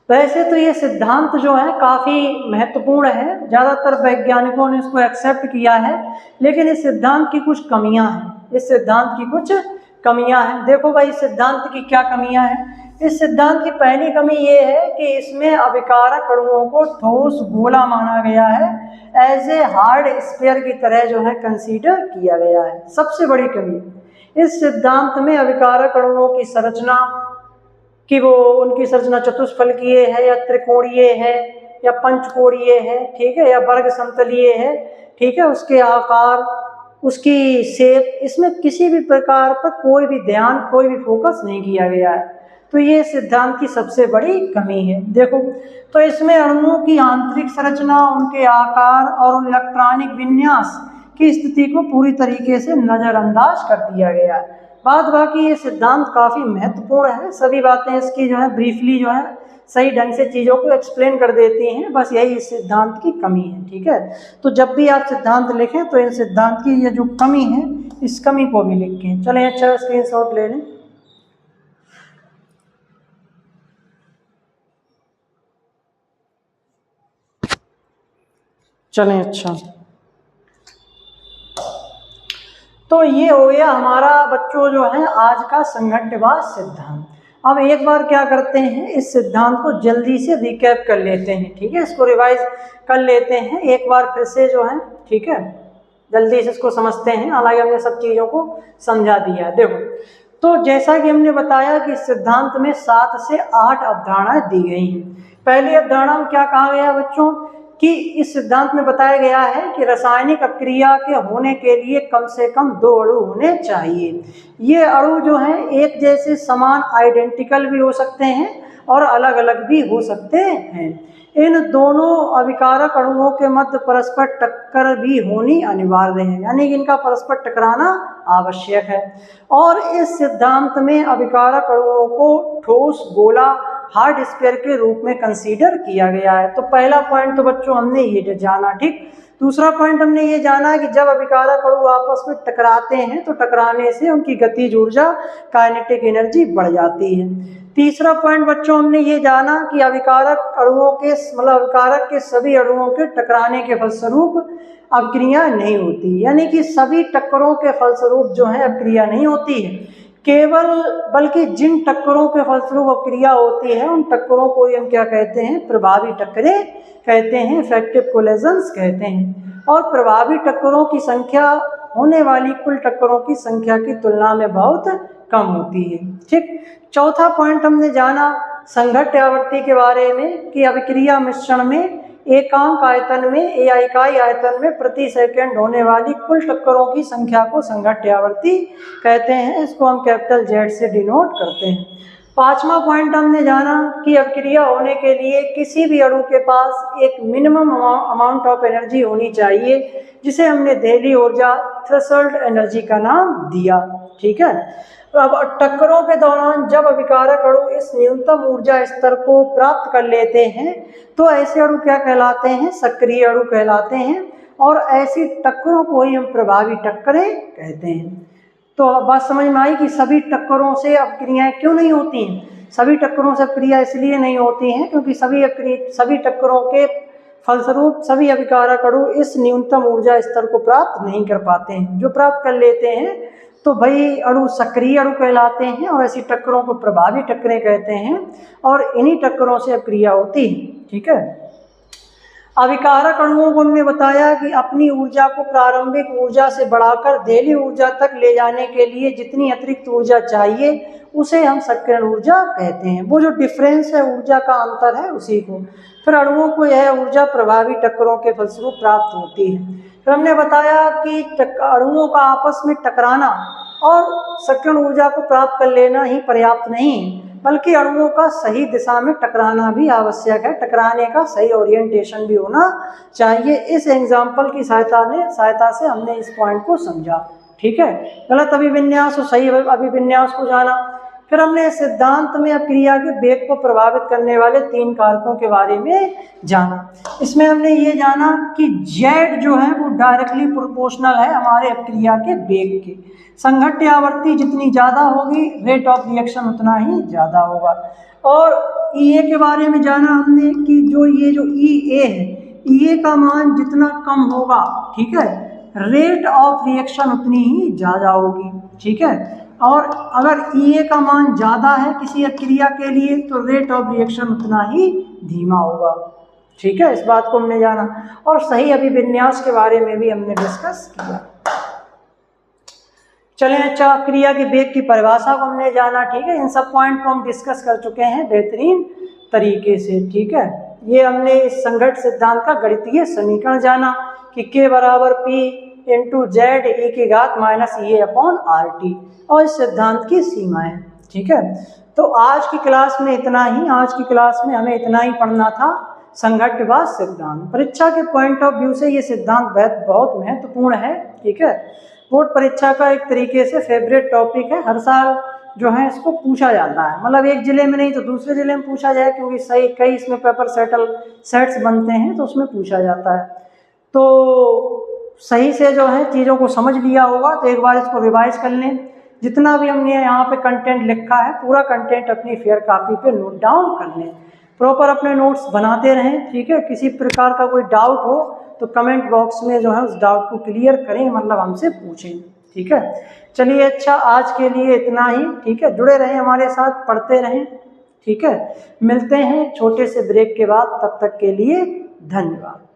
वैसे तो ये सिद्धांत जो है काफ़ी महत्वपूर्ण है, ज़्यादातर वैज्ञानिकों ने इसको एक्सेप्ट किया है, लेकिन इस सिद्धांत की कुछ कमियां हैं, इस सिद्धांत की कुछ कमियां हैं। देखो भाई, इस सिद्धांत की क्या कमियां हैं। इस सिद्धांत की पहली कमी ये है कि इसमें अभिकारक अणुओं को ठोस गोला माना गया है, एज ए हार्ड स्फीयर की तरह जो है कंसीडर किया गया है, सबसे बड़ी कमी। इस सिद्धांत में अभिकारक अणुओं की संरचना कि वो उनकी संरचना चतुष्फलकीय है या त्रिकोणीय है या पंचकोणीय है, ठीक है, या वर्ग समतलीय है, ठीक है, उसके आकार, उसकी शेप, इसमें किसी भी प्रकार पर कोई भी ध्यान, कोई भी फोकस नहीं किया गया है। तो ये सिद्धांत की सबसे बड़ी कमी है। देखो, तो इसमें अणुओं की आंतरिक संरचना, उनके आकार और इलेक्ट्रॉनिक विन्यास की स्थिति को पूरी तरीके से नज़रअंदाज कर दिया गया है। बाद बाकी ये सिद्धांत काफ़ी महत्वपूर्ण है, सभी बातें इसकी जो है ब्रीफली जो है सही ढंग से चीज़ों को एक्सप्लेन कर देती हैं, बस यही इस सिद्धांत की कमी है, ठीक है। तो जब भी आप सिद्धांत लिखें तो इन सिद्धांत की ये जो कमी है, इस कमी को भी लिखें। चलें, अच्छा स्क्रीनशॉट ले लें। चलें, अच्छा, तो ये हो गया हमारा बच्चों जो है आज का संघट्यवाद सिद्धांत। अब एक बार क्या करते हैं, इस सिद्धांत को जल्दी से रिकैप कर लेते हैं, ठीक है, इसको रिवाइज कर लेते हैं एक बार फिर से जो है, ठीक है, जल्दी से इसको समझते हैं, हालांकि हमने सब चीज़ों को समझा दिया है। देखो, तो जैसा कि हमने बताया कि सिद्धांत में 7 से 8 अवधारणाएं दी गई हैं। पहली अवधारणा में क्या कहा गया बच्चों कि इस सिद्धांत में बताया गया है कि रासायनिक अक्रिया के होने के लिए कम से कम 2 अणु होने चाहिए। ये अणु जो हैं एक जैसे समान आइडेंटिकल भी हो सकते हैं और अलग अलग भी हो सकते हैं। इन दोनों अभिकारक अणुओं के मध्य परस्पर टक्कर भी होनी अनिवार्य है, यानी कि इनका परस्पर टकराना आवश्यक है। और इस सिद्धांत में अभिकारक अणुओं को ठोस गोला हार्ड स्फीयर के रूप में कंसीडर किया गया है। तो पहला पॉइंट तो बच्चों हमने ये जाना, ठीक। दूसरा पॉइंट हमने ये जाना कि जब अभिकारक अणु आपस में टकराते हैं तो टकराने से उनकी गतिज ऊर्जा, काइनेटिक एनर्जी बढ़ जाती है। तीसरा पॉइंट बच्चों हमने ये जाना कि अभिकारक अणुओं के मतलब अभिकारक के सभी अणुओं के टकराने के फलस्वरूप अभिक्रिया नहीं होती, यानी कि सभी टक्करों के फलस्वरूप जो है अभिक्रिया नहीं होती है, केवल बल्कि जिन टक्करों के फलस्वरूप अभिक्रिया होती है उन टक्करों को हम क्या कहते हैं, प्रभावी टक्करें कहते हैं, इफेक्टिव कोलिजन्स कहते हैं। और प्रभावी टक्करों की संख्या होने वाली कुल टक्करों की संख्या की तुलना में बहुत कम होती है, ठीक। चौथा पॉइंट हमने जाना संघट्य आवर्ती के बारे में कि अभिक्रिया मिश्रण में एकांक आयतन में या इकाई आयतन में प्रति सेकंड होने वाली कुल टक्करों की संख्या को संघट्य आवर्ती कहते हैं, इसको हम कैपिटल जेड से डिनोट करते हैं। पांचवा पॉइंट हमने जाना कि अभिक्रिया होने के लिए किसी भी अणु के पास एक मिनिमम अमाउंट ऑफ एनर्जी होनी चाहिए, जिसे हमने देहली ऊर्जा थ्रेशोल्ड एनर्जी का नाम दिया, ठीक है। अब टक्करों के दौरान जब अभिकारक अणु इस न्यूनतम ऊर्जा स्तर को प्राप्त कर लेते हैं तो ऐसे अणु क्या कहलाते हैं, सक्रिय अणु कहलाते हैं, और ऐसी टक्करों को ही हम प्रभावी टक्करें कहते हैं। तो बात समझ में आई कि सभी टक्करों से अभिक्रियाएं क्यों नहीं होती हैं। सभी टक्करों से अभिक्रिया इसलिए नहीं होती हैं क्योंकि सभी टक्करों के फलस्वरूप सभी अभिकारक अणु इस न्यूनतम ऊर्जा स्तर को प्राप्त नहीं कर पाते हैं। जो प्राप्त कर लेते हैं तो भाई अणु सक्रिय अणु कहलाते हैं और ऐसी टक्करों को प्रभावी टक्करें कहते हैं और इन्हीं टक्करों से अभिक्रिया होती है। ठीक है, अभिकारक अणुओं को हमने बताया कि अपनी ऊर्जा को प्रारंभिक ऊर्जा से बढ़ाकर देहली ऊर्जा तक ले जाने के लिए जितनी अतिरिक्त ऊर्जा चाहिए उसे हम सक्रियण ऊर्जा कहते हैं। वो जो डिफरेंस है, ऊर्जा का अंतर है, उसी को फिर अणुओं को यह ऊर्जा प्रभावी टक्करों के फलस्वरूप प्राप्त होती है। फिर हमने बताया कि अणुओं का आपस में टकराना और सक्रियण ऊर्जा को प्राप्त कर लेना ही पर्याप्त नहीं है, बल्कि अणुओं का सही दिशा में टकराना भी आवश्यक है। टकराने का सही ओरिएंटेशन भी होना चाहिए। इस एग्जाम्पल की सहायता से हमने इस पॉइंट को समझा। ठीक है, गलत अभिविन्यास और सही अभिविन्यास को जाना। फिर हमने सिद्धांत में अभिक्रिया के वेग को प्रभावित करने वाले 3 कारकों के बारे में जाना। इसमें हमने ये जाना कि Z जो है वो डायरेक्टली प्रोपोर्शनल है हमारे अभिक्रिया के वेग के। संघट्य आवृत्ति जितनी ज़्यादा होगी रेट ऑफ रिएक्शन उतना ही ज़्यादा होगा। और EA के बारे में जाना हमने कि जो EA है, EA का मान जितना कम होगा, ठीक है, रेट ऑफ रिएक्शन उतनी ही ज़्यादा होगी। ठीक है, और अगर EA का मान ज़्यादा है किसी अभिक्रिया के लिए तो रेट ऑफ रिएक्शन उतना ही धीमा होगा। ठीक है, इस बात को हमने जाना और सही अभिविन्यास के बारे में भी हमने डिस्कस किया। चलें, अच्छा, अभिक्रिया के वेग की परिभाषा को हमने जाना। ठीक है, इन सब पॉइंट को हम डिस्कस कर चुके हैं बेहतरीन तरीके से। ठीक है, ये हमने इस संघट्ट सिद्धांत का गणितीय समीकरण जाना कि K बराबर P इंटू जेड e की घात माइनस EA अपॉन RT और इस सिद्धांत की सीमाएं। ठीक है, तो आज की क्लास में इतना ही। आज की क्लास में हमें इतना ही पढ़ना था, संघट्टवाद सिद्धांत। परीक्षा के पॉइंट ऑफ व्यू से ये सिद्धांत बहुत महत्वपूर्ण है। ठीक है, बोर्ड परीक्षा का एक तरीके से फेवरेट टॉपिक है। हर साल जो है इसको पूछा जाता है, मतलब एक जिले में नहीं तो दूसरे जिले में पूछा जाए, क्योंकि सही कई इसमें पेपर सेट्स बनते हैं तो उसमें पूछा जाता है। तो सही से जो है चीज़ों को समझ लिया होगा तो एक बार इसको रिवाइज कर लें। जितना भी हमने यहाँ पे कंटेंट लिखा है पूरा कंटेंट अपनी फेयर कॉपी पे नोट डाउन कर लें। प्रॉपर अपने नोट्स बनाते रहें। ठीक है, किसी प्रकार का कोई डाउट हो तो कमेंट बॉक्स में जो है उस डाउट को क्लियर करें, मतलब हमसे पूछें। ठीक है, चलिए, अच्छा, आज के लिए इतना ही। ठीक है, जुड़े रहें हमारे साथ, पढ़ते रहें। ठीक है, मिलते हैं छोटे से ब्रेक के बाद, तब तक के लिए धन्यवाद।